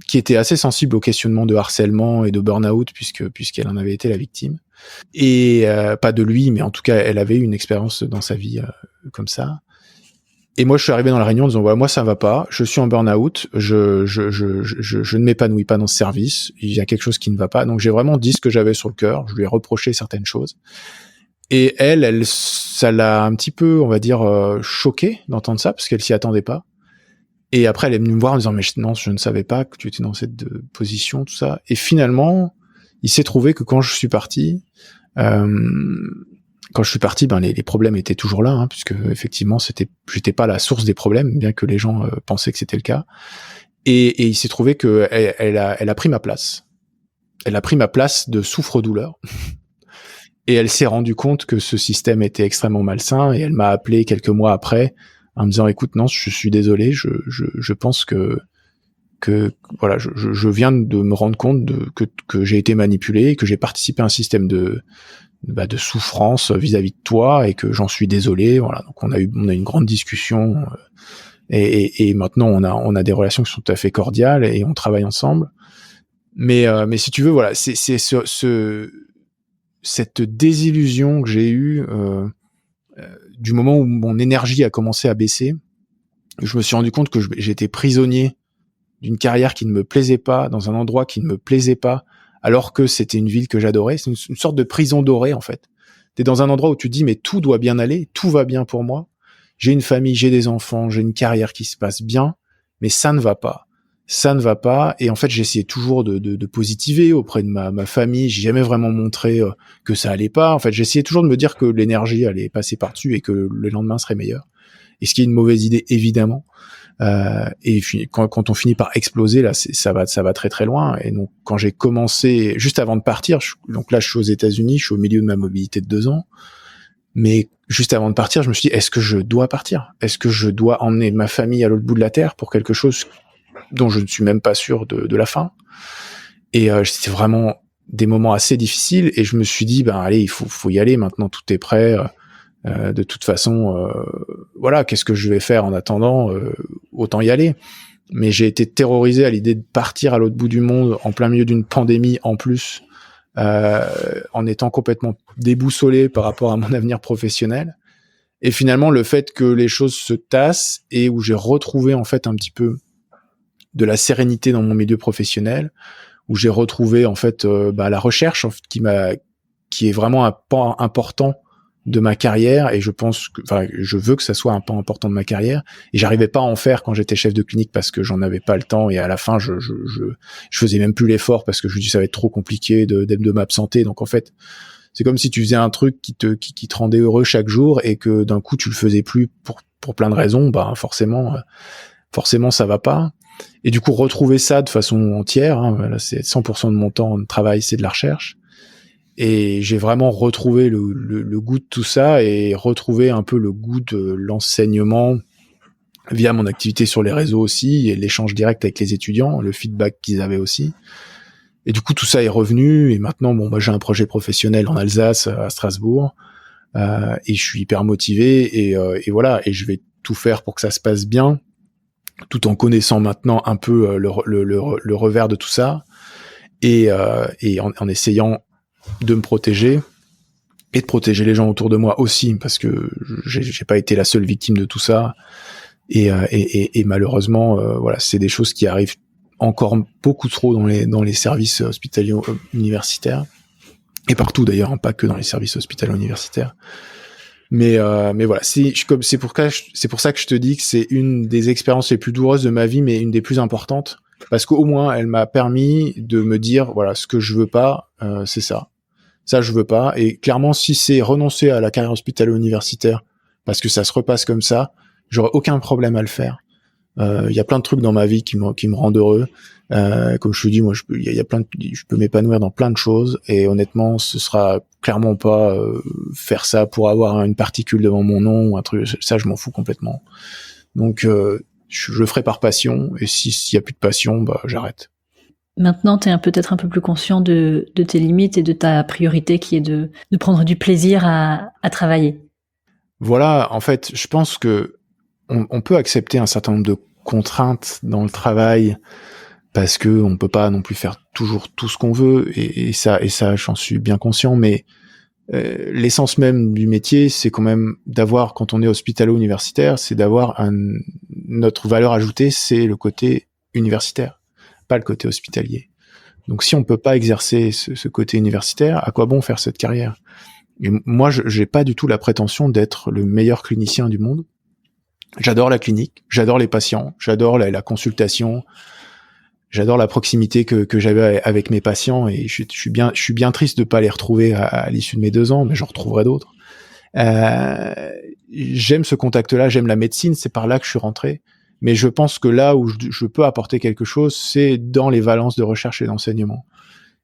[SPEAKER 2] qui était assez sensible au questionnement de harcèlement et de burn-out puisqu'elle en avait été la victime. Et pas de lui, mais en tout cas, elle avait eu une expérience dans sa vie comme ça. Et moi, je suis arrivé dans la réunion en disant voilà, moi ça va pas, je suis en burn-out, je ne m'épanouis pas dans ce service, il y a quelque chose qui ne va pas. Donc j'ai vraiment dit ce que j'avais sur le cœur, je lui ai reproché certaines choses. Et elle, ça l'a un petit peu, on va dire, choquée d'entendre ça parce qu'elle s'y attendait pas. Et après, elle est venue me voir en disant mais non, je ne savais pas que tu étais dans cette position, tout ça. Et finalement, il s'est trouvé que quand je suis parti, les problèmes étaient toujours là, hein, puisque effectivement, j'étais pas la source des problèmes, bien que les gens pensaient que c'était le cas. Et il s'est trouvé que elle a pris ma place. Elle a pris ma place de souffre-douleur. Et elle s'est rendue compte que ce système était extrêmement malsain. Et elle m'a appelé quelques mois après en me disant écoute, non, je suis désolé, je pense que voilà, je viens de me rendre compte que j'ai été manipulé, que j'ai participé à un système de souffrance vis-à-vis de toi et que j'en suis désolé. Voilà, donc on a eu une grande discussion et maintenant on a des relations qui sont tout à fait cordiales et on travaille ensemble. Mais si tu veux, voilà, c'est cette désillusion que j'ai eue du moment où mon énergie a commencé à baisser. Je me suis rendu compte que j'étais prisonnier d'une carrière qui ne me plaisait pas, dans un endroit qui ne me plaisait pas, alors que c'était une ville que j'adorais. C'est une sorte de prison dorée, en fait. T'es dans un endroit où tu te dis, mais tout doit bien aller, tout va bien pour moi. J'ai une famille, j'ai des enfants, j'ai une carrière qui se passe bien, mais ça ne va pas. Ça ne va pas. Et en fait, j'essayais toujours de positiver auprès de ma famille. J'ai jamais vraiment montré que ça allait pas. En fait, j'essayais toujours de me dire que l'énergie allait passer par-dessus et que le lendemain serait meilleur. Et ce qui est une mauvaise idée, évidemment. Et quand on finit par exploser, là, ça va très très loin. Et donc, quand j'ai commencé, juste avant de partir, donc là, je suis aux États-Unis, je suis au milieu de ma mobilité de 2 ans. Mais juste avant de partir, je me suis dit, est-ce que je dois partir? Est-ce que je dois emmener ma famille à l'autre bout de la terre pour quelque chose dont je ne suis même pas sûr de la fin? Et c'était vraiment des moments assez difficiles. Et je me suis dit, allez, il faut y aller. Maintenant, tout est prêt. De toute façon, voilà, qu'est-ce que je vais faire en attendant? Autant y aller. Mais j'ai été terrorisé à l'idée de partir à l'autre bout du monde en plein milieu d'une pandémie en plus, en étant complètement déboussolé par rapport à mon avenir professionnel. Et finalement, le fait que les choses se tassent et où j'ai retrouvé en fait un petit peu de la sérénité dans mon milieu professionnel, où j'ai retrouvé en fait la recherche en fait, qui est vraiment un pan important de ma carrière, et je veux que ça soit un pan important de ma carrière, et j'arrivais pas à en faire quand j'étais chef de clinique parce que j'en avais pas le temps, et à la fin je faisais même plus l'effort parce que je me dis ça va être trop compliqué de m'absenter. Donc en fait c'est comme si tu faisais un truc qui te rendait heureux chaque jour et que d'un coup tu le faisais plus pour plein de raisons, forcément ça va pas. Et du coup retrouver ça de façon entière, là, c'est 100% de mon temps de travail, c'est de la recherche. Et j'ai vraiment retrouvé le goût de tout ça et retrouvé un peu le goût de l'enseignement via mon activité sur les réseaux aussi et l'échange direct avec les étudiants, le feedback qu'ils avaient aussi. Et du coup, tout ça est revenu et maintenant, j'ai un projet professionnel en Alsace, à Strasbourg, et je suis hyper motivé et voilà, et je vais tout faire pour que ça se passe bien, tout en connaissant maintenant un peu le revers de tout ça et en essayant de me protéger et de protéger les gens autour de moi aussi, parce que j'ai pas été la seule victime de tout ça et malheureusement voilà, c'est des choses qui arrivent encore beaucoup trop dans les services hospitaliers universitaires, et partout d'ailleurs, hein, pas que dans les services hospitaliers universitaires. Mais voilà, c'est pour ça que je te dis que c'est une des expériences les plus douloureuses de ma vie, mais une des plus importantes, parce qu'au moins elle m'a permis de me dire, voilà, ce que je veux pas, c'est ça je veux pas. Et clairement, si c'est renoncer à la carrière hospitalière universitaire parce que ça se repasse comme ça, j'aurais aucun problème à le faire. Il y a plein de trucs dans ma vie qui me rendent heureux. Comme je te dis, moi, je peux m'épanouir dans plein de choses, et honnêtement, ce sera clairement pas faire ça pour avoir une particule devant mon nom ou un truc. Ça, je m'en fous complètement. Donc, je le ferai par passion, et s'il y a plus de passion, bah, j'arrête.
[SPEAKER 1] Maintenant, tu es peut-être un peu plus conscient de tes limites et de ta priorité qui est de prendre du plaisir à travailler.
[SPEAKER 2] Voilà, en fait, je pense que on peut accepter un certain nombre de contraintes dans le travail, parce que on peut pas non plus faire toujours tout ce qu'on veut, et ça, j'en suis bien conscient, mais l'essence même du métier, c'est quand même d'avoir, quand on est hospitalo-universitaire, c'est d'avoir notre valeur ajoutée, c'est le côté universitaire, pas le côté hospitalier. Donc si on peut pas exercer ce côté universitaire, à quoi bon faire cette carrière? Et moi, j'ai pas du tout la prétention d'être le meilleur clinicien du monde. J'adore la clinique, j'adore les patients, j'adore la consultation, j'adore la proximité que j'avais avec mes patients, et je suis bien triste de pas les retrouver à l'issue de mes 2 ans, mais j'en retrouverai d'autres. J'aime ce contact-là, j'aime la médecine, c'est par là que je suis rentré. Mais je pense que là où je peux apporter quelque chose, c'est dans les valences de recherche et d'enseignement.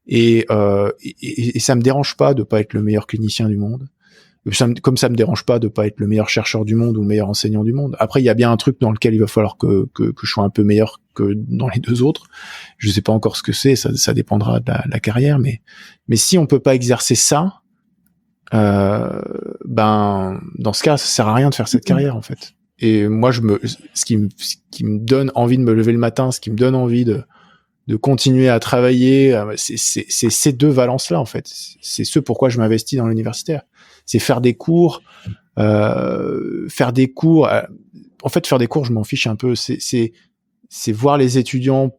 [SPEAKER 2] Et ça me dérange pas de pas être le meilleur clinicien du monde. Comme ça me dérange pas de pas être le meilleur chercheur du monde ou le meilleur enseignant du monde. Après, il y a bien un truc dans lequel il va falloir que je sois un peu meilleur que dans les 2 autres. Je sais pas encore ce que c'est, ça dépendra de la carrière, mais si on peut pas exercer ça, ben, dans ce cas, ça sert à rien de faire cette carrière, en fait. Et moi, ce qui me donne envie de me lever le matin, ce qui me donne envie de continuer à travailler, c'est ces 2 valences-là, en fait. C'est ce pourquoi je m'investis dans l'universitaire. C'est faire des cours, en fait, faire des cours, je m'en fiche un peu. C'est voir les étudiants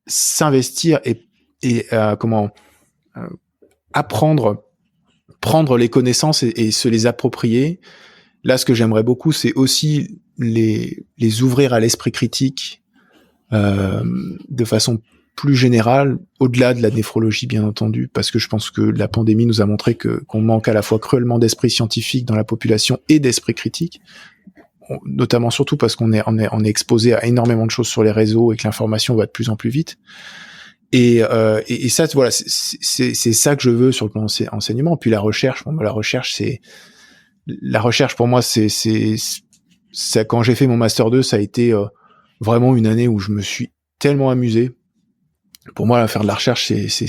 [SPEAKER 2] s'investir et apprendre, prendre les connaissances et se les approprier. Là, ce que j'aimerais beaucoup, c'est aussi les ouvrir à l'esprit critique, de façon plus générale, au-delà de la néphrologie, bien entendu, parce que je pense que la pandémie nous a montré qu'on manque à la fois cruellement d'esprit scientifique dans la population et d'esprit critique, notamment surtout parce qu'on est exposé à énormément de choses sur les réseaux et que l'information va de plus en plus vite. Et ça, voilà, c'est ça que je veux sur le plan enseignement. Puis la recherche, la recherche pour moi, c'est quand j'ai fait mon master 2, ça a été vraiment une année où je me suis tellement amusé. Pour moi, faire de la recherche, c'est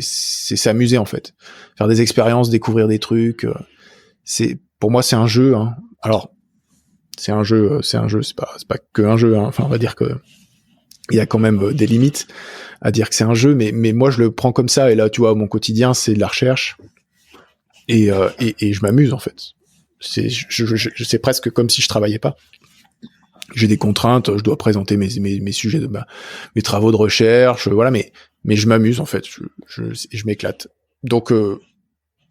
[SPEAKER 2] s'amuser, en fait. Faire des expériences, découvrir des trucs. Pour moi, c'est un jeu, hein. Alors, c'est un jeu, c'est pas que un jeu, hein. Enfin, on va dire que il y a quand même des limites à dire que c'est un jeu, mais moi, je le prends comme ça. Et là, tu vois, mon quotidien, c'est de la recherche. Et je m'amuse, en fait. C'est presque comme si je travaillais pas. J'ai des contraintes, je dois présenter mes sujets mes travaux de recherche, voilà, mais je m'amuse, en fait, je m'éclate. Donc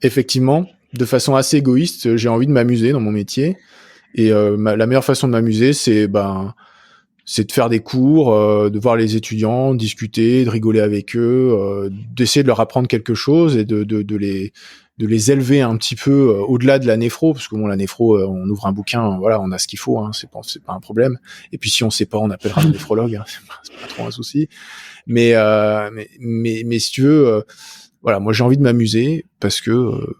[SPEAKER 2] effectivement, de façon assez égoïste, j'ai envie de m'amuser dans mon métier, et la meilleure façon de m'amuser, c'est de faire des cours, de voir les étudiants, discuter, de rigoler avec eux, d'essayer de leur apprendre quelque chose et de les élever un petit peu au-delà de la néphro, parce que bon, la néphro, on ouvre un bouquin, voilà, on a ce qu'il faut, hein, c'est pas un problème. Et puis si on sait pas, on appellera un néphrologue, hein, c'est pas trop un souci. Mais si tu veux, voilà, moi j'ai envie de m'amuser parce que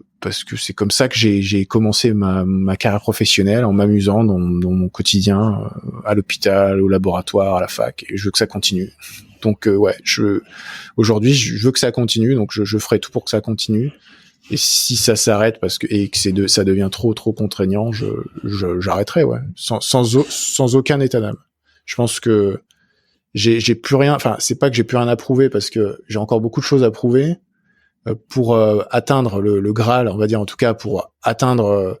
[SPEAKER 2] c'est comme ça que j'ai commencé ma carrière professionnelle, en m'amusant dans mon quotidien, à l'hôpital, au laboratoire, à la fac, et je veux que ça continue. Donc ouais, aujourd'hui je veux que ça continue, donc je ferai tout pour que ça continue. Et si ça s'arrête et que ça devient trop contraignant, j'arrêterai, ouais, sans aucun état d'âme. Je pense que j'ai plus rien, enfin, c'est pas que j'ai plus rien à prouver, parce que j'ai encore beaucoup de choses à prouver pour atteindre le Graal, on va dire, en tout cas pour atteindre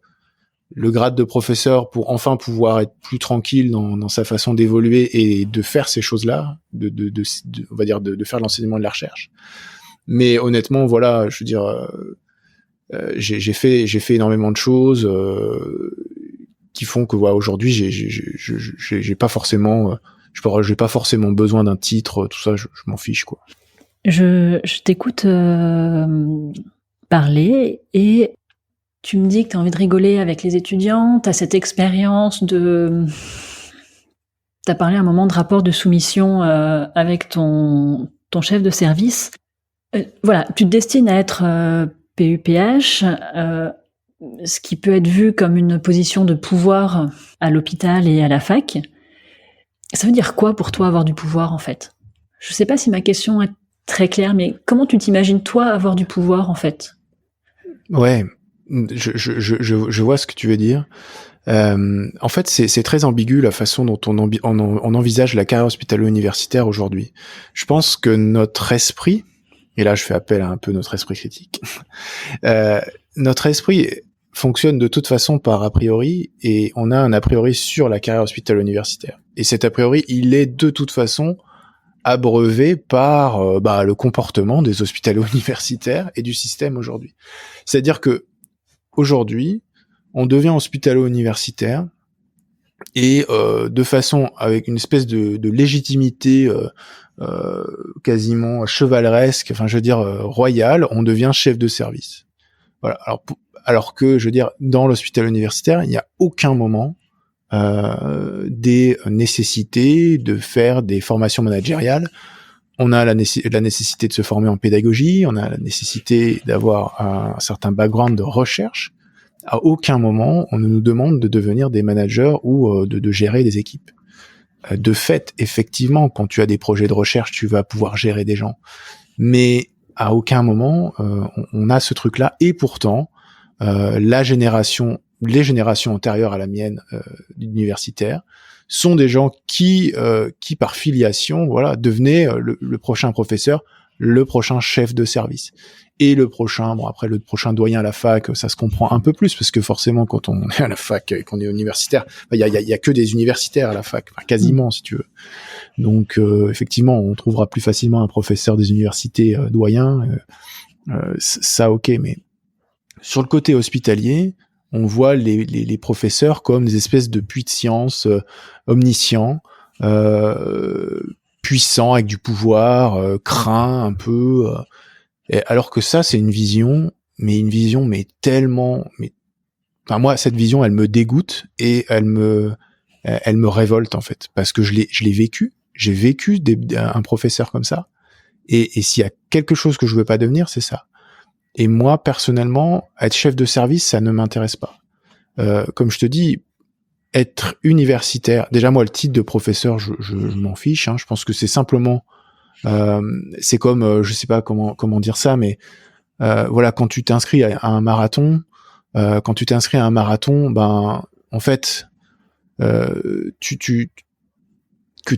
[SPEAKER 2] le grade de professeur pour enfin pouvoir être plus tranquille dans sa façon d'évoluer et de faire ces choses-là, on va dire de faire l'enseignement et de la recherche. Mais honnêtement, voilà, je veux dire, j'ai fait énormément de choses qui font que voilà, aujourd'hui, j'ai pas forcément, j'ai pas forcément besoin d'un titre, tout ça, je m'en fiche, quoi.
[SPEAKER 1] Je t'écoute parler et tu me dis que tu as envie de rigoler avec les étudiants, tu as cette expérience de... Tu as parlé à un moment de rapport de soumission avec ton chef de service. Voilà, tu te destines à être PUPH, ce qui peut être vu comme une position de pouvoir à l'hôpital et à la fac. Ça veut dire quoi pour toi avoir du pouvoir, en fait? Je sais pas si ma question est très claire, mais comment tu t'imagines, toi, avoir du pouvoir, en fait?
[SPEAKER 2] Ouais, je vois ce que tu veux dire. En fait, c'est très ambigu la façon dont on envisage la carrière hospitalo-universitaire aujourd'hui. Je pense que notre esprit, et là je fais appel à un peu notre esprit critique, notre esprit fonctionne de toute façon par a priori, et on a un a priori sur la carrière hospitalo-universitaire. Et cet a priori, il est de toute façon abreuvé par le comportement des hospitalo-universitaires et du système aujourd'hui. C'est-à-dire que aujourd'hui, on devient hospitalo-universitaire et de façon avec une espèce de légitimité quasiment chevaleresque, enfin je veux dire royale, on devient chef de service. Voilà. Alors que je veux dire dans l'hospitalo-universitaire, il n'y a aucun moment des nécessités de faire des formations managériales. On a la nécessité de se former en pédagogie, on a la nécessité d'avoir un certain background de recherche. À aucun moment, on ne nous demande de devenir des managers ou de gérer des équipes. De fait, effectivement, quand tu as des projets de recherche, tu vas pouvoir gérer des gens. Mais à aucun moment, on a ce truc-là. Et pourtant, les générations antérieures à la mienne universitaire sont des gens qui par filiation, voilà, devenaient le prochain professeur, le prochain chef de service. Et le prochain doyen à la fac, ça se comprend un peu plus, parce que forcément, quand on est à la fac et qu'on est universitaire, il y a que des universitaires à la fac, enfin, quasiment, si tu veux. Donc, effectivement, on trouvera plus facilement un professeur des universités doyen, ça, ok, mais sur le côté hospitalier, on voit les professeurs comme des espèces de puits de science omniscients, puissants, avec du pouvoir, craints un peu... alors que ça, c'est une vision tellement, enfin moi, cette vision, elle me dégoûte et elle me révolte en fait, parce que je l'ai vécu. J'ai vécu un professeur comme ça, et s'il y a quelque chose que je veux pas devenir, c'est ça. Et moi, personnellement, être chef de service, ça ne m'intéresse pas. Comme je te dis, être universitaire, déjà moi, le titre de professeur, je m'en fiche. Hein, je pense que c'est simplement c'est comme je sais pas comment dire ça, mais voilà, quand tu t'inscris à un marathon, ben en fait que tu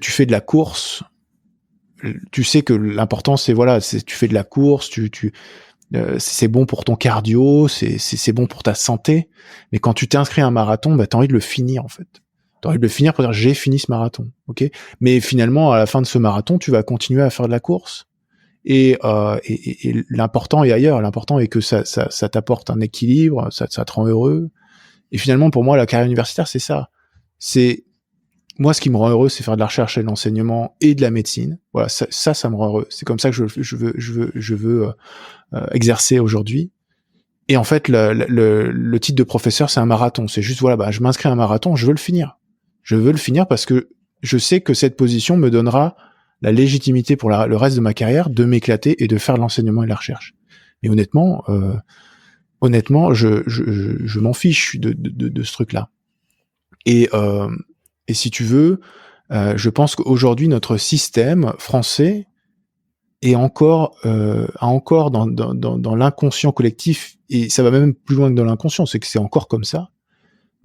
[SPEAKER 2] fais de la course, tu sais que l'important c'est voilà, tu fais de la course, c'est bon pour ton cardio, c'est bon pour ta santé, mais quand tu t'inscris à un marathon, bah t'as envie de le finir en fait. T'as envie de le finir pour dire j'ai fini ce marathon, ok. Mais finalement, à la fin de ce marathon, tu vas continuer à faire de la course. Et l'important est ailleurs. L'important est que ça t'apporte un équilibre, ça te rend heureux. Et finalement, pour moi, la carrière universitaire, c'est ça. C'est moi, ce qui me rend heureux, c'est faire de la recherche et de l'enseignement et de la médecine. Voilà, ça me rend heureux. C'est comme ça que je veux exercer aujourd'hui. Et en fait, le titre de professeur, c'est un marathon. C'est juste voilà, je m'inscris à un marathon, je veux le finir. Je veux le finir parce que je sais que cette position me donnera la légitimité pour le reste de ma carrière de m'éclater et de faire de l'enseignement et de la recherche. Mais honnêtement, je m'en fiche de ce truc-là. Et si tu veux, je pense qu'aujourd'hui notre système français est encore dans l'inconscient collectif, et ça va même plus loin que dans l'inconscient, c'est que c'est encore comme ça,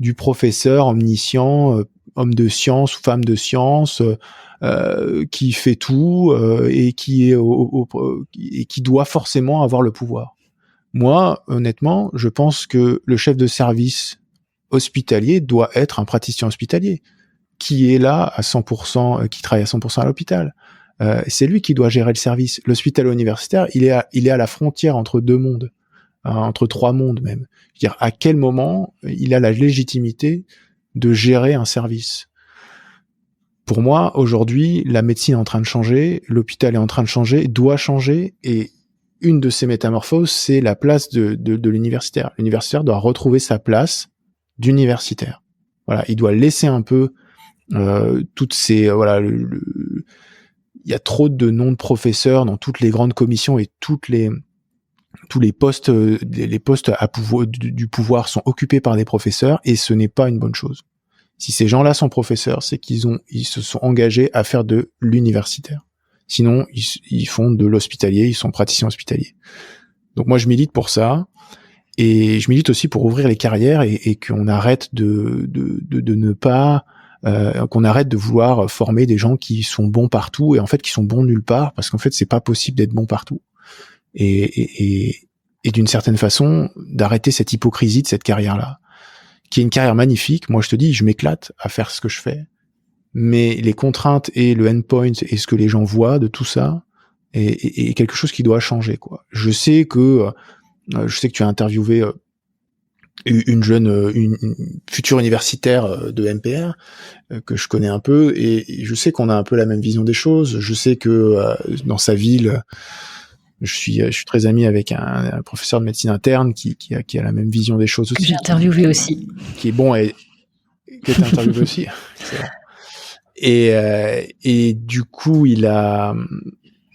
[SPEAKER 2] du professeur omniscient, homme de science ou femme de science, qui fait tout et qui est et qui doit forcément avoir le pouvoir. Moi, honnêtement, je pense que le chef de service hospitalier doit être un praticien hospitalier qui est là à 100%, qui travaille à 100% à l'hôpital. C'est lui qui doit gérer le service. L'hôpital universitaire, il est à la frontière entre deux mondes, entre trois mondes même. Je veux dire, à quel moment il a la légitimité de gérer un service? Pour moi, aujourd'hui, la médecine est en train de changer, l'hôpital est en train de changer, doit changer, et une de ces métamorphoses, c'est la place de l'universitaire. L'universitaire doit retrouver sa place d'universitaire. Voilà, il doit laisser un peu toutes ces il y a trop de noms de professeurs dans toutes les grandes commissions et tous les postes du pouvoir sont occupés par des professeurs, et ce n'est pas une bonne chose. Si ces gens-là sont professeurs, c'est ils se sont engagés à faire de l'universitaire. Sinon, ils font de l'hospitalier, ils sont praticiens hospitaliers. Donc moi, je milite pour ça, et je milite aussi pour ouvrir les carrières et qu'on arrête de ne pas qu'on arrête de vouloir former des gens qui sont bons partout et en fait qui sont bons nulle part, parce qu'en fait c'est pas possible d'être bon partout. Et d'une certaine façon d'arrêter cette hypocrisie de cette carrière-là, qui est une carrière magnifique. Moi je te dis, je m'éclate à faire ce que je fais, mais les contraintes et le endpoint et ce que les gens voient de tout ça est quelque chose qui doit changer, quoi. Je sais que tu as interviewé une future universitaire de MPR que je connais un peu, et je sais qu'on a un peu la même vision des choses. Je sais que dans sa ville, je suis très ami avec un professeur de médecine interne qui a la même vision des choses aussi.
[SPEAKER 1] Que j'ai interviewé aussi.
[SPEAKER 2] Qui est bon et que t'as interviewé aussi. Et du coup,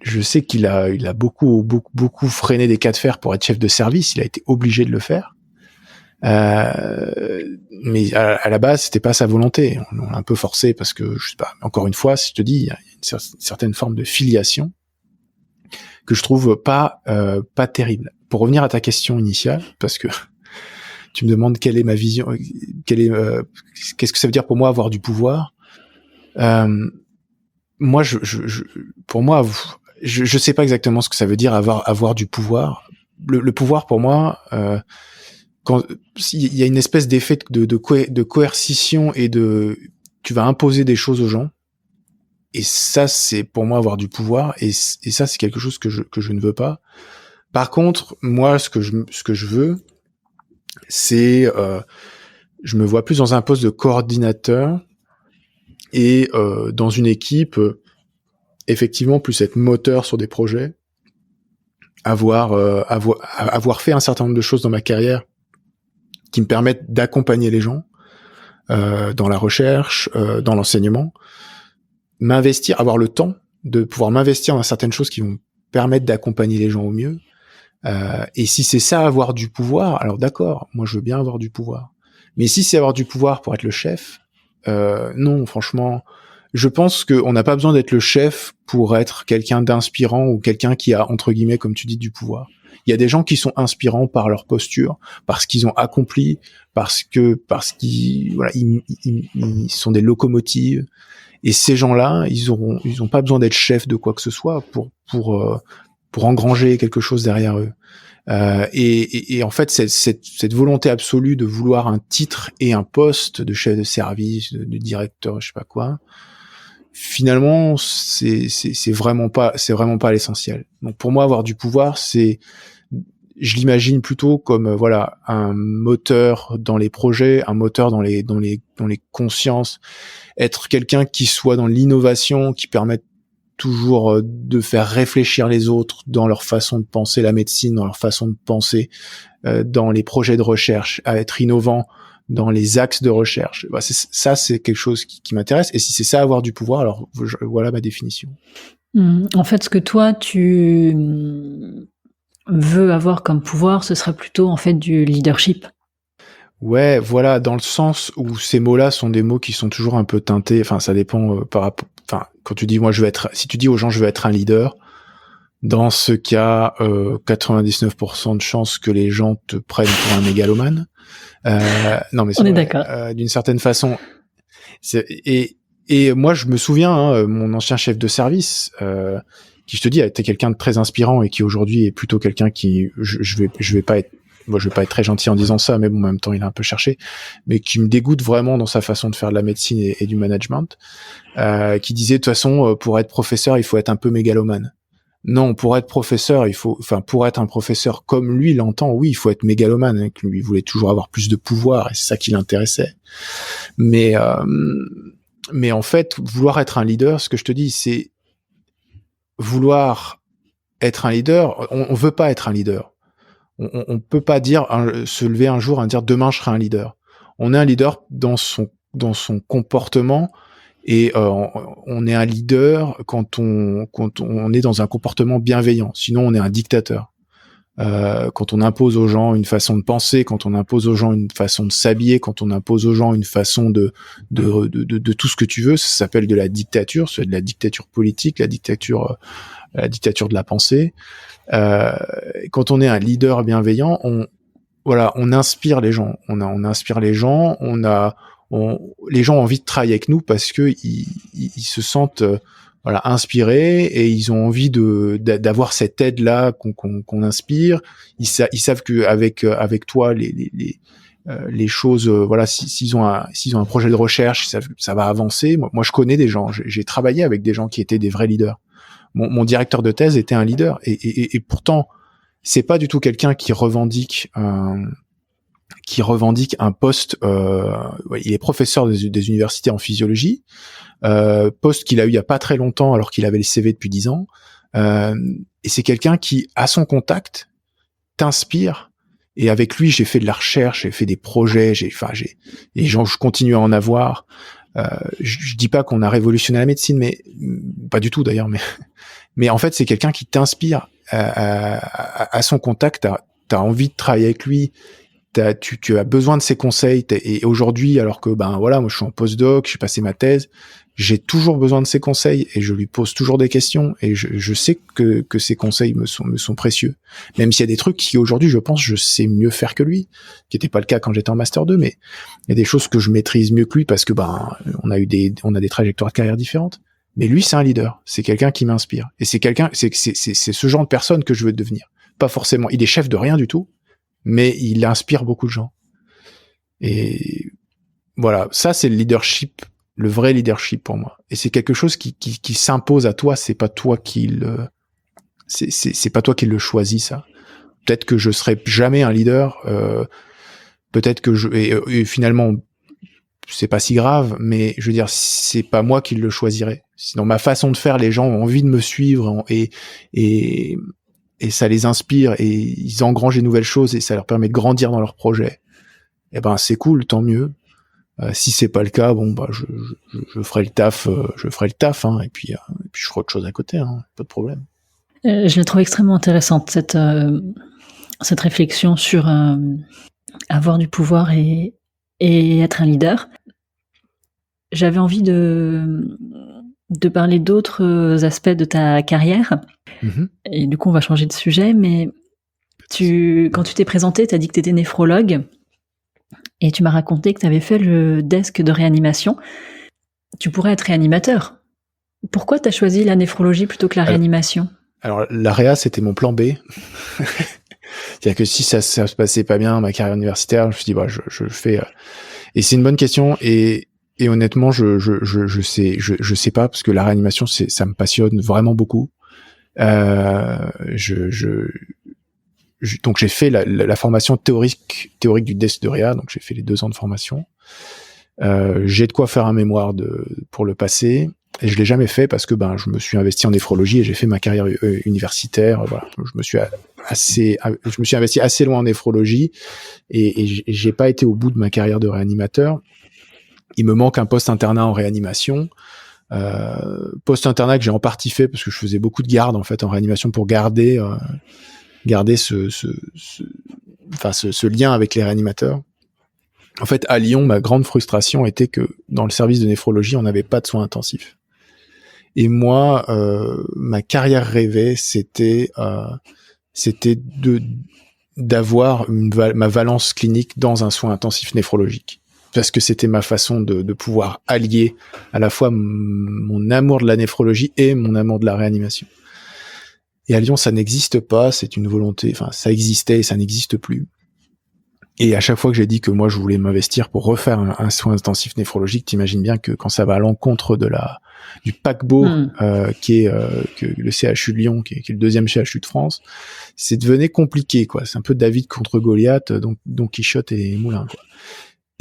[SPEAKER 2] je sais qu'il a beaucoup freiné des cas de fer pour être chef de service. Il a été obligé de le faire. Mais à la base, c'était pas sa volonté. On l'a un peu forcé parce que, je sais pas, encore une fois, si je te dis, il y a une certaine forme de filiation que je trouve pas terrible. Pour revenir à ta question initiale, parce que tu me demandes quelle est ma vision, qu'est-ce que ça veut dire pour moi avoir du pouvoir. Moi, pour moi, je sais pas exactement ce que ça veut dire avoir du pouvoir. Le pouvoir pour moi, quand il y a une espèce d'effet de coercition et tu vas imposer des choses aux gens, et ça c'est pour moi avoir du pouvoir, et ça c'est quelque chose que je ne veux pas. Par contre, moi ce que je veux, c'est je me vois plus dans un poste de coordinateur et dans une équipe, effectivement plus être moteur sur des projets, avoir fait un certain nombre de choses dans ma carrière qui me permettent d'accompagner les gens dans la recherche, dans l'enseignement, m'investir, avoir le temps de pouvoir m'investir dans certaines choses qui vont permettre d'accompagner les gens au mieux. Et si c'est ça, avoir du pouvoir, alors d'accord, moi je veux bien avoir du pouvoir. Mais si c'est avoir du pouvoir pour être le chef, non, franchement, je pense qu'on n'a pas besoin d'être le chef pour être quelqu'un d'inspirant ou quelqu'un qui a, entre guillemets, comme tu dis, du pouvoir. Il y a des gens qui sont inspirants par leur posture, parce qu'ils ont accompli, parce qu'ils ils sont des locomotives. Et ces gens-là, ils ont pas besoin d'être chefs de quoi que ce soit pour engranger quelque chose derrière eux. Et en fait, cette volonté absolue de vouloir un titre et un poste de chef de service, de directeur, je sais pas quoi, finalement, c'est vraiment pas l'essentiel. Donc pour moi, avoir du pouvoir, je l'imagine plutôt comme un moteur dans les projets, un moteur dans les consciences, être quelqu'un qui soit dans l'innovation, qui permette toujours de faire réfléchir les autres dans leur façon de penser la médecine, dans leur façon de penser dans les projets de recherche, à être innovant dans les axes de recherche. C'est quelque chose qui m'intéresse. Et si c'est ça, avoir du pouvoir, alors voilà ma définition.
[SPEAKER 1] En fait, ce que toi, tu veux avoir comme pouvoir, ce sera plutôt en fait du leadership.
[SPEAKER 2] Ouais, voilà, dans le sens où ces mots-là sont des mots qui sont toujours un peu teintés. Enfin, ça dépend par rapport. Enfin, quand tu dis si tu dis aux gens je veux être un leader, dans ce cas, 99% de chances que les gens te prennent pour un mégalomane. Non, mais
[SPEAKER 1] on est d'accord.
[SPEAKER 2] D'une certaine façon. Et moi, je me souviens, mon ancien chef de service, qui je te dis, était quelqu'un de très inspirant et qui aujourd'hui est plutôt quelqu'un qui, je vais pas être moi je vais pas être très gentil en disant ça, mais bon, en même temps il a un peu cherché, mais qui me dégoûte vraiment dans sa façon de faire de la médecine et du management, qui disait de toute façon pour être professeur il faut être un peu mégalomane. Non, pour être professeur, pour être un professeur comme lui l'entend, oui, il faut être mégalomane. Hein, lui, il voulait toujours avoir plus de pouvoir et c'est ça qui l'intéressait. Mais en fait, vouloir être un leader, ce que je te dis, c'est vouloir être un leader. On veut pas être un leader. On peut pas dire se lever un jour et dire demain je serai un leader. On est un leader dans son comportement. Et on est un leader quand on est dans un comportement bienveillant. Sinon, on est un dictateur. Quand on impose aux gens une façon de penser, quand on impose aux gens une façon de s'habiller, quand on impose aux gens une façon de tout ce que tu veux, ça s'appelle de la dictature. C'est de la dictature politique, la dictature de la pensée. Quand on est un leader bienveillant, on inspire les gens. On inspire les gens. Les gens ont envie de travailler avec nous parce que ils se sentent inspirés et ils ont envie d'avoir cette aide là qu'on inspire. Ils savent que avec toi les choses s'ils ont un projet de recherche, ils savent que ça va avancer. Moi je connais des gens, j'ai travaillé avec des gens qui étaient des vrais leaders. Mon directeur de thèse était un leader et pourtant c'est pas du tout quelqu'un qui revendique un poste. Il est professeur des universités en physiologie, poste qu'il a eu il y a pas très longtemps alors qu'il avait le CV depuis 10 ans. Et c'est quelqu'un qui, à son contact, t'inspire. Et avec lui, j'ai fait de la recherche, j'ai fait des projets, et je continue à en avoir. Je dis pas qu'on a révolutionné la médecine, mais pas du tout d'ailleurs. Mais en fait, c'est quelqu'un qui t'inspire. À son contact, t'as envie de travailler avec lui. Tu as besoin de ses conseils et aujourd'hui, alors que moi je suis en postdoc, j'ai passé ma thèse, j'ai toujours besoin de ses conseils et je lui pose toujours des questions et je sais que ses conseils me sont précieux, même s'il y a des trucs qui aujourd'hui je pense je sais mieux faire que lui, qui n'était pas le cas quand j'étais en master 2, mais il y a des choses que je maîtrise mieux que lui parce que on a des trajectoires de carrière différentes. Mais lui c'est un leader, c'est quelqu'un qui m'inspire et c'est ce genre de personne que je veux devenir. Pas forcément, il est chef de rien du tout, mais il inspire beaucoup de gens. Et voilà, ça c'est le leadership, le vrai leadership pour moi. Et c'est quelque chose qui s'impose à toi, c'est pas toi qui c'est pas toi qui le choisis, ça. Peut-être que je serai jamais un leader, peut-être que et finalement c'est pas si grave, mais je veux dire c'est pas moi qui le choisirai. Sinon ma façon de faire, les gens ont envie de me suivre et ça les inspire et ils engrangent des nouvelles choses et ça leur permet de grandir dans leur projet. Et c'est cool, tant mieux. Si c'est pas le cas, je ferai le taf, hein, et puis je ferai autre chose à côté, hein, pas de problème.
[SPEAKER 1] Je la trouve extrêmement intéressante cette réflexion sur avoir du pouvoir et être un leader. J'avais envie de parler d'autres aspects de ta carrière. Mm-hmm. Et du coup, on va changer de sujet, mais quand tu t'es présenté, tu as dit que tu étais néphrologue et tu m'as raconté que tu avais fait le desk de réanimation. Tu pourrais être réanimateur. Pourquoi tu as choisi la néphrologie plutôt que la réanimation ?
[SPEAKER 2] Alors, la réa, c'était mon plan B. C'est-à-dire que si ça se passait pas bien, ma carrière universitaire, je me suis dit, je fais... Et c'est une bonne question et honnêtement, je sais pas parce que la réanimation, ça me passionne vraiment beaucoup. Donc j'ai fait la formation théorique du desk de réa, donc j'ai fait les 2 ans de formation. J'ai de quoi faire un mémoire pour le passer et je l'ai jamais fait parce que je me suis investi en néphrologie et j'ai fait ma carrière universitaire. Voilà, je me suis investi assez loin en néphrologie et j'ai pas été au bout de ma carrière de réanimateur. Il me manque un post-internat en réanimation. Post-internat que j'ai en partie fait parce que je faisais beaucoup de garde en fait en réanimation pour garder ce lien avec les réanimateurs. En fait, à Lyon, ma grande frustration était que dans le service de néphrologie, on n'avait pas de soins intensifs. Et moi, ma carrière rêvée, c'était d'avoir ma valence clinique dans un soin intensif néphrologique. Parce que c'était ma façon de pouvoir allier à la fois mon amour de la néphrologie et mon amour de la réanimation. Et à Lyon, ça n'existe pas, c'est une volonté, ça existait et ça n'existe plus. Et à chaque fois que j'ai dit que moi je voulais m'investir pour refaire un soin intensif néphrologique, t'imagines bien que quand ça va à l'encontre du paquebot qui est que le CHU de Lyon, qui est le deuxième CHU de France, c'est devenu compliqué, quoi. C'est un peu David contre Goliath, donc Don Quichotte et Moulin, quoi.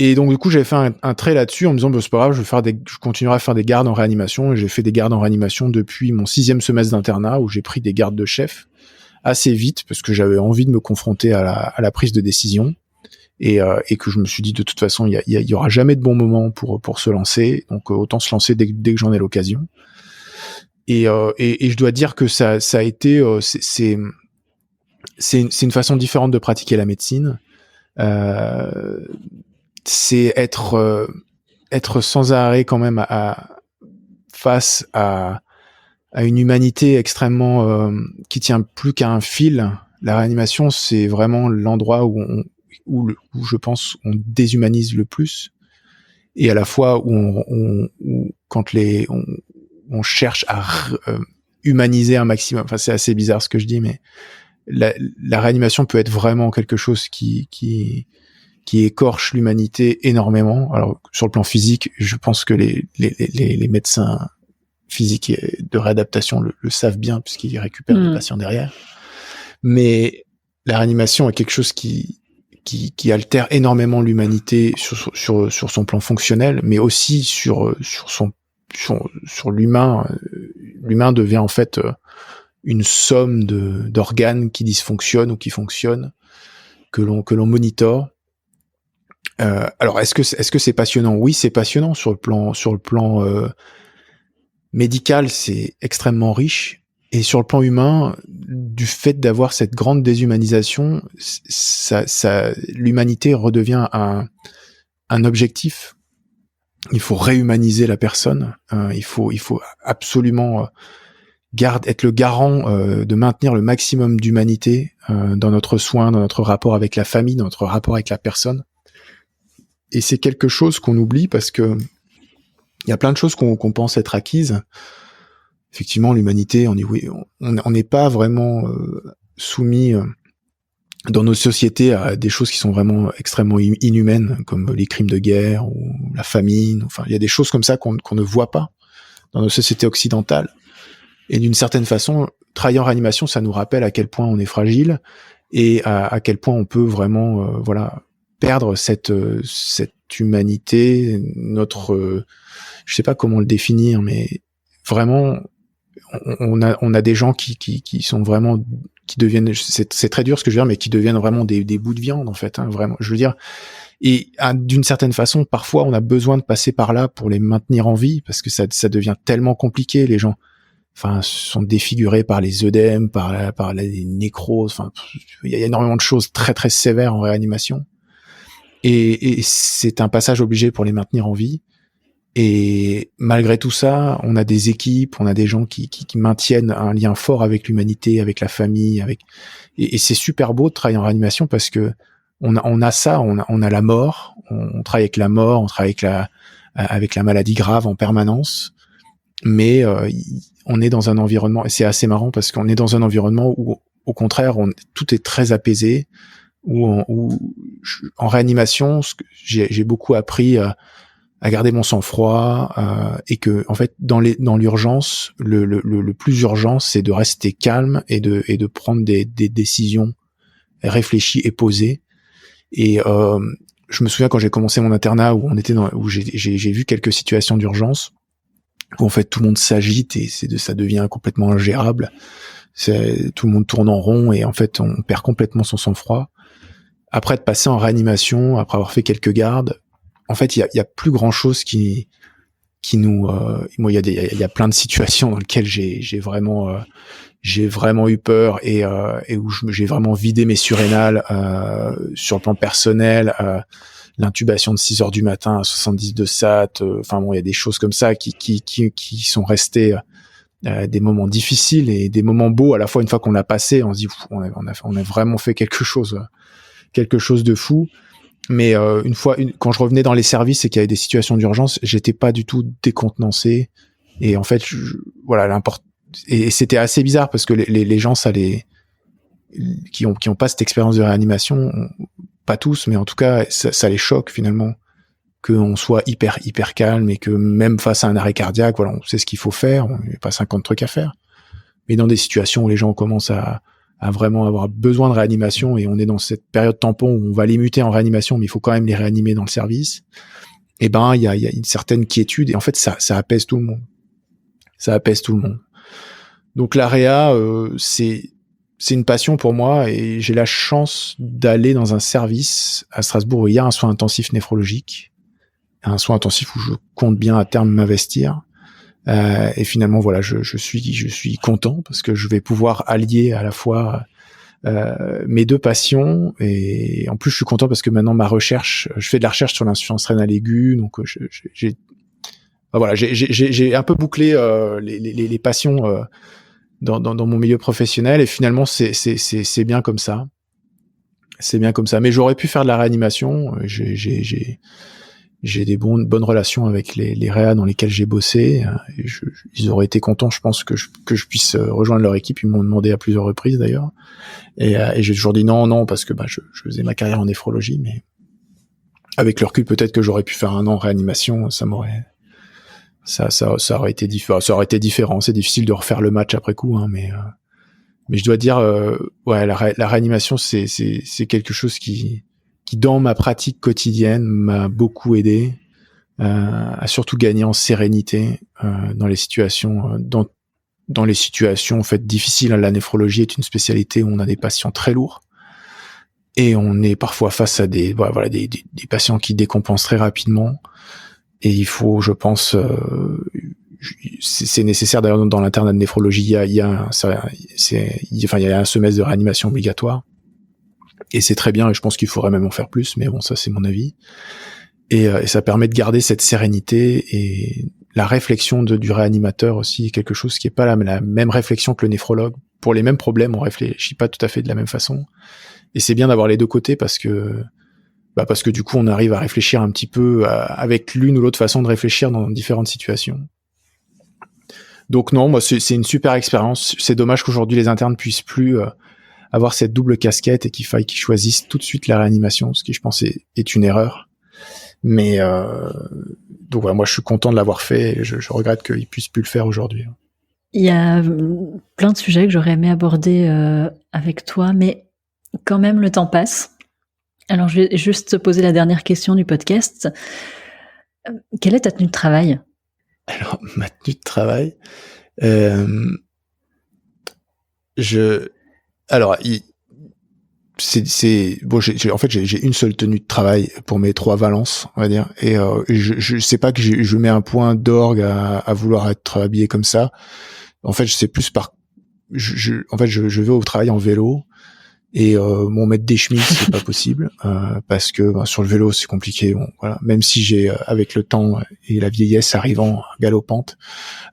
[SPEAKER 2] Et donc du coup j'avais fait un trait là-dessus en me disant c'est pas grave, je continuerai à faire des gardes en réanimation. Et j'ai fait des gardes en réanimation depuis mon 6e semestre d'internat où j'ai pris des gardes de chef assez vite parce que j'avais envie de me confronter à la prise de décision. Et que je me suis dit de toute façon il y aura jamais de bon moment pour se lancer, donc autant se lancer dès que j'en ai l'occasion. Et je dois dire que ça a été c'est une façon différente de pratiquer la médecine. C'est être sans arrêt quand même face à une humanité extrêmement qui tient plus qu'à un fil. La réanimation, c'est vraiment l'endroit où je pense on déshumanise le plus, et à la fois où quand on cherche à humaniser un maximum. Enfin, c'est assez bizarre ce que je dis, mais la réanimation peut être vraiment quelque chose qui écorche l'humanité énormément. Alors sur le plan physique, je pense que les médecins physiques et de réadaptation le savent bien puisqu'ils récupèrent les patients derrière. Mais la réanimation est quelque chose qui altère énormément l'humanité sur son plan fonctionnel, mais aussi sur l'humain. L'humain devient en fait une somme d'organes qui dysfonctionnent ou qui fonctionnent, que l'on monitore. Alors est-ce que c'est passionnant? Oui, c'est passionnant sur le plan médical, c'est extrêmement riche. Et sur le plan humain, du fait d'avoir cette grande déshumanisation, l'humanité redevient un objectif. Il faut réhumaniser la personne. Il faut absolument être le garant de maintenir le maximum d'humanité dans notre soin, dans notre rapport avec la famille, dans notre rapport avec la personne. Et c'est quelque chose qu'on oublie parce que il y a plein de choses qu'on pense être acquises. Effectivement, l'humanité, on n'est pas vraiment soumis dans nos sociétés à des choses qui sont vraiment extrêmement inhumaines, comme les crimes de guerre ou la famine. Enfin, il y a des choses comme ça qu'on ne voit pas dans nos sociétés occidentales. Et d'une certaine façon, travailler en réanimation, ça nous rappelle à quel point on est fragile et à quel point on peut vraiment, perdre cette humanité, je sais pas comment le définir, mais vraiment. On a des gens qui sont vraiment, qui deviennent, c'est très dur ce que je veux dire, mais qui deviennent vraiment des bouts de viande en fait, hein, vraiment. Je veux dire, et d'une certaine façon, parfois on a besoin de passer par là pour les maintenir en vie, parce que ça devient tellement compliqué. Les gens, enfin, sont défigurés par les œdèmes, par les nécroses. Enfin, il y a énormément de choses très très sévères en réanimation, et c'est un passage obligé pour les maintenir en vie. Et malgré tout ça, on a des équipes, on a des gens qui maintiennent un lien fort avec l'humanité, avec la famille, et c'est super beau de travailler en réanimation parce que on a ça, on a la mort, on travaille avec la mort, on travaille avec la maladie grave en permanence, mais on est dans un environnement, et c'est assez marrant parce qu'on est dans un environnement où au contraire tout est très apaisé, où en réanimation, j'ai beaucoup appris à garder mon sang-froid, et que en fait dans l'urgence, le plus urgent, c'est de rester calme et de prendre des décisions réfléchies et posées. Et je me souviens quand j'ai commencé mon internat où j'ai vu quelques situations d'urgence où en fait tout le monde s'agite et ça devient complètement ingérable. Tout le monde tourne en rond et en fait on perd complètement son sang-froid. Après de passer en réanimation, après avoir fait quelques gardes, en fait, il y a plus grand chose qui nous. Moi, il y a plein de situations dans lesquelles j'ai vraiment eu peur et où j'ai vraiment vidé mes surrénales sur le plan personnel. L'intubation de 6 heures du matin à 70 de SAT. Enfin bon, il y a des choses comme ça qui sont restées des moments difficiles et des moments beaux à la fois. Une fois qu'on l'a passé, on se dit on a vraiment fait quelque chose de fou. Mais quand je revenais dans les services et qu'il y avait des situations d'urgence, j'étais pas du tout décontenancé. Et en fait, et c'était assez bizarre parce que les gens, qui ont pas cette expérience de réanimation, pas tous, mais en tout cas, ça les choque finalement qu'on soit hyper calme et que même face à un arrêt cardiaque, voilà, on sait ce qu'il faut faire, on n'y a pas 50 trucs à faire. Mais dans des situations où les gens commencent à vraiment avoir besoin de réanimation et on est dans cette période tampon où on va les muter en réanimation, mais il faut quand même les réanimer dans le service, et ben il y a une certaine quiétude et en fait ça apaise tout le monde. Ça apaise tout le monde. Donc la réa, c'est une passion pour moi et j'ai la chance d'aller dans un service à Strasbourg où il y a un soin intensif néphrologique, un soin intensif où je compte bien à terme m'investir. Et finalement, voilà, je suis content parce que je vais pouvoir allier à la fois mes deux passions et en plus je suis content parce que maintenant ma recherche, je fais de la recherche sur l'insuffisance rénale aiguë, donc j'ai un peu bouclé les passions dans mon milieu professionnel et finalement c'est bien comme ça. C'est bien comme ça. Mais j'aurais pu faire de la réanimation. J'ai des bonnes relations avec les réas dans lesquels j'ai bossé. Et ils auraient été contents, je pense, que je puisse rejoindre leur équipe. Ils m'ont demandé à plusieurs reprises d'ailleurs. Et j'ai toujours dit non, parce que je faisais ma carrière en néphrologie. Mais avec le recul, peut-être que j'aurais pu faire 1 an en réanimation. Ça aurait été différent. C'est difficile de refaire le match après coup, hein, mais je dois dire, la réanimation, c'est quelque chose qui dans ma pratique quotidienne m'a beaucoup aidé à surtout gagner en sérénité dans les situations dans les situations en fait difficiles. La néphrologie est une spécialité où on a des patients très lourds et on est parfois face à des patients qui décompensent très rapidement et il faut, je pense, c'est nécessaire d'ailleurs dans l'internat de néphrologie, il y a un semestre de réanimation obligatoire. Et c'est très bien, et je pense qu'il faudrait même en faire plus, mais bon, ça c'est mon avis. Et ça permet de garder cette sérénité et la réflexion du réanimateur aussi est quelque chose qui est pas la même réflexion que le néphrologue. Pour les mêmes problèmes, on réfléchit pas tout à fait de la même façon. Et c'est bien d'avoir les deux côtés parce que du coup on arrive à réfléchir un petit peu avec l'une ou l'autre façon de réfléchir dans différentes situations. Donc non, moi c'est une super expérience. C'est dommage qu'aujourd'hui les internes puissent plus avoir cette double casquette et qu'il faille qu'ils choisissent tout de suite la réanimation, ce qui je pense est une erreur. Mais donc voilà, moi je suis content de l'avoir fait et je regrette qu'ils puissent plus le faire aujourd'hui.
[SPEAKER 1] Il y a plein de sujets que j'aurais aimé aborder avec toi, mais quand même le temps passe. Alors je vais juste te poser la dernière question du podcast. Quelle est ta tenue de travail ?
[SPEAKER 2] Alors ma tenue de travail, j'ai une seule tenue de travail pour mes 3 valences, on va dire, et je sais pas que je mets un point d'orgue à vouloir être habillé comme ça. En fait, je vais au travail en vélo et mon mettre des chemises c'est pas possible parce que sur le vélo c'est compliqué. Bon, voilà, même si j'ai avec le temps et la vieillesse arrivant galopante,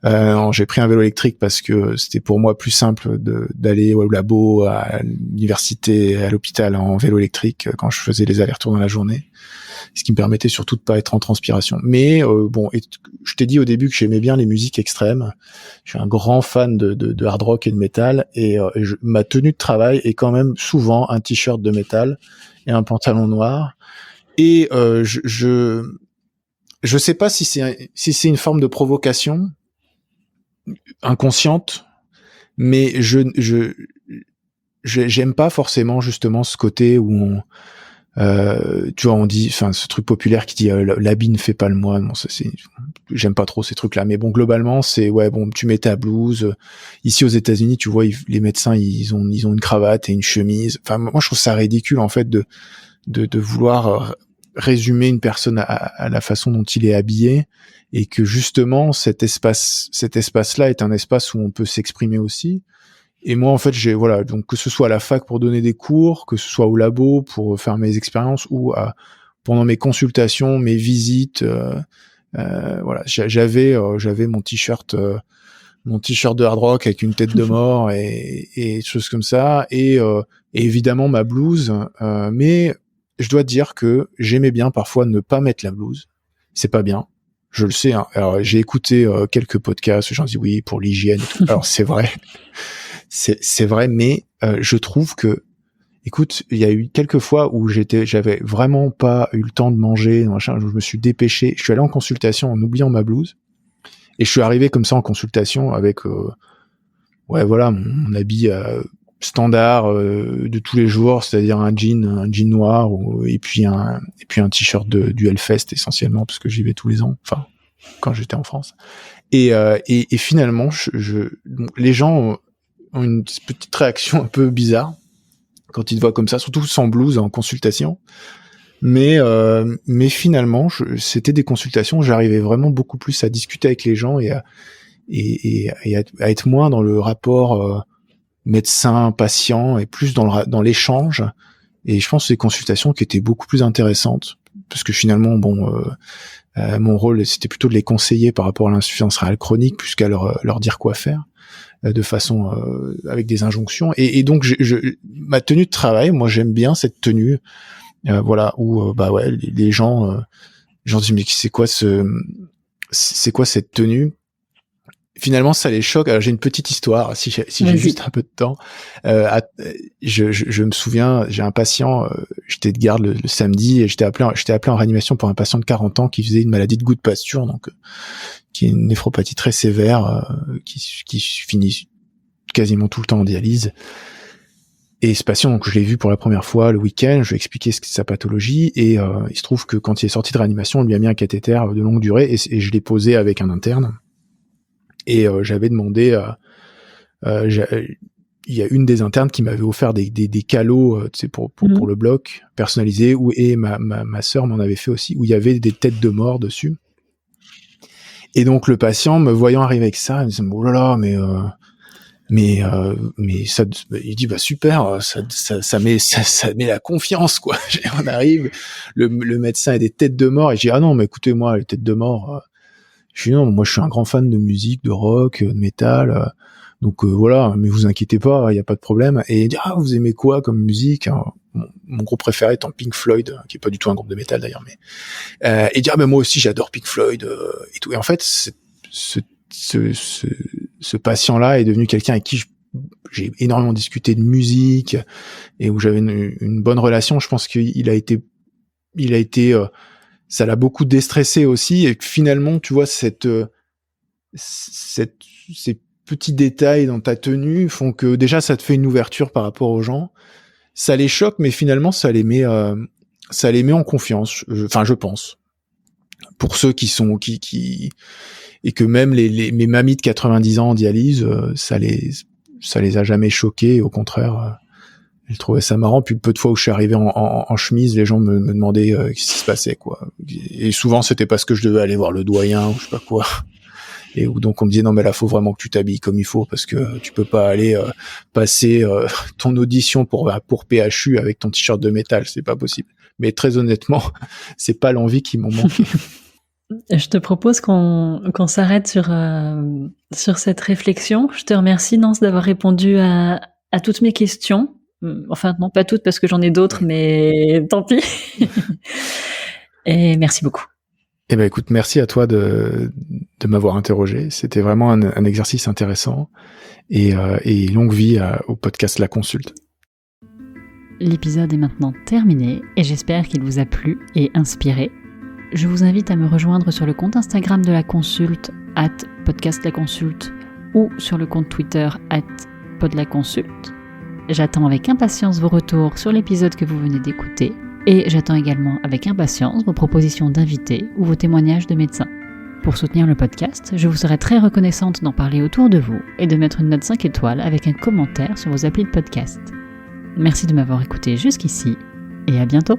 [SPEAKER 2] j'ai pris un vélo électrique parce que c'était pour moi plus simple d'aller au labo, à l'université, à l'hôpital en vélo électrique quand je faisais les allers-retours dans la journée, ce qui me permettait surtout de pas être en transpiration. Mais je t'ai dit au début que j'aimais bien les musiques extrêmes. Je suis un grand fan de hard rock et de métal et ma tenue de travail est quand même souvent un t-shirt de métal et un pantalon noir. Et je sais pas si c'est une forme de provocation inconsciente, mais j'aime pas forcément justement ce côté où tu vois, on dit, enfin, ce truc populaire qui dit l'habit ne fait pas le moine. Bon, ça, j'aime pas trop ces trucs-là. Mais bon, globalement, c'est tu mets ta blouse. Ici aux États-Unis, tu vois, les médecins, ils ont une cravate et une chemise. Enfin, moi, je trouve ça ridicule en fait de vouloir résumer une personne à la façon dont il est habillé, et que justement cet espace-là est un espace où on peut s'exprimer aussi. Et moi, en fait, donc que ce soit à la fac pour donner des cours, que ce soit au labo pour faire mes expériences, ou pendant mes consultations, mes visites, j'avais mon t-shirt de hard rock avec une tête de mort et choses comme ça, et évidemment ma blouse. Mais je dois te dire que j'aimais bien parfois ne pas mettre la blouse. C'est pas bien. Je le sais, hein. Alors, j'ai écouté quelques podcasts, j'en dis oui, pour l'hygiène et tout. Alors, c'est vrai. C'est vrai, mais je trouve que, écoute, il y a eu quelques fois où j'avais vraiment pas eu le temps de manger, machin, je me suis dépêché, je suis allé en consultation en oubliant ma blouse, et je suis arrivé comme ça en consultation avec, mon habit standard de tous les jours, c'est-à-dire un jean noir et puis un t-shirt du Hellfest essentiellement parce que j'y vais tous les ans, enfin quand j'étais en France. Et finalement, les gens ont une petite réaction un peu bizarre quand ils te voient comme ça, surtout sans blouse en consultation. Mais finalement, c'était des consultations où j'arrivais vraiment beaucoup plus à discuter avec les gens et à être moins dans le rapport médecin-patient et plus dans l'échange. Et je pense que c'est des consultations qui étaient beaucoup plus intéressantes parce que finalement, mon rôle, c'était plutôt de les conseiller par rapport à l'insuffisance rénale chronique plus qu'à leur dire quoi faire de façon avec des injonctions. Et donc, ma tenue de travail, moi, j'aime bien cette tenue, où les gens disent mais c'est quoi cette tenue? Finalement, ça les choque. Alors, j'ai une petite histoire, si j'ai juste un peu de temps. Je me souviens, j'ai un patient, j'étais de garde le samedi et j'étais appelé en réanimation pour un patient de 40 ans qui faisait une maladie de goût de pasture, donc qui est une néphropathie très sévère, qui finit quasiment tout le temps en dialyse. Et ce patient, donc, je l'ai vu pour la première fois le week-end, je lui ai expliqué sa pathologie, et il se trouve que quand il est sorti de réanimation, on lui a mis un cathéter de longue durée, et je l'ai posé avec un interne. Et j'avais demandé il y a une des internes qui m'avait offert des calots pour le bloc personnalisé, et ma sœur m'en avait fait aussi, où il y avait des têtes de mort dessus. Et donc le patient, me voyant arriver avec ça, il me disait oh là là, mais ça, il dit super, ça met la confiance, quoi. On arrive, le médecin a des têtes de mort, et j'ai dit ah non, mais écoutez, moi les têtes de mort, je dis non, moi je suis un grand fan de musique, de rock, de métal, donc voilà, mais vous inquiétez pas, il y a pas de problème. Et il dit ah, vous aimez quoi comme musique? Mon groupe préféré étant Pink Floyd, qui est pas du tout un groupe de métal d'ailleurs, mais et il dit ah ben moi aussi j'adore Pink Floyd et tout. Et en fait, ce patient-là est devenu quelqu'un avec qui j'ai énormément discuté de musique et où j'avais une bonne relation. Je pense qu'il a été ça l'a beaucoup déstressé aussi, et finalement, tu vois, ces petits détails dans ta tenue font que déjà ça te fait une ouverture par rapport aux gens. Ça les choque, mais finalement ça les met en confiance. Enfin, je pense. Pour ceux qui et que même mes mamies de 90 ans en dialyse, ça les a jamais choqués. Au contraire. Je trouvais ça marrant. Puis peu de fois où je suis arrivé en chemise, les gens me demandaient ce qui se passait, quoi. Et souvent c'était parce que je devais aller voir le doyen ou je sais pas quoi. Et donc on me disait non mais là faut vraiment que tu t'habilles comme il faut parce que tu peux pas aller passer ton audition pour PHU avec ton t-shirt de métal, c'est pas possible. Mais très honnêtement, c'est pas l'envie qui m'en manquait.
[SPEAKER 1] Je te propose qu'on s'arrête sur cette réflexion. Je te remercie, Nance, d'avoir répondu à toutes mes questions. Enfin, non, pas toutes parce que j'en ai d'autres, mais tant pis. Et merci beaucoup.
[SPEAKER 2] Eh ben, écoute, merci à toi de m'avoir interrogé. C'était vraiment un exercice intéressant et longue vie au podcast La Consulte.
[SPEAKER 1] L'épisode est maintenant terminé et j'espère qu'il vous a plu et inspiré. Je vous invite à me rejoindre sur le compte Instagram de La Consulte @podcastlaconsulte ou sur le compte Twitter @podlaconsulte. J'attends avec impatience vos retours sur l'épisode que vous venez d'écouter et j'attends également avec impatience vos propositions d'invités ou vos témoignages de médecins. Pour soutenir le podcast, je vous serai très reconnaissante d'en parler autour de vous et de mettre une note 5 étoiles avec un commentaire sur vos applis de podcast. Merci de m'avoir écouté jusqu'ici et à bientôt.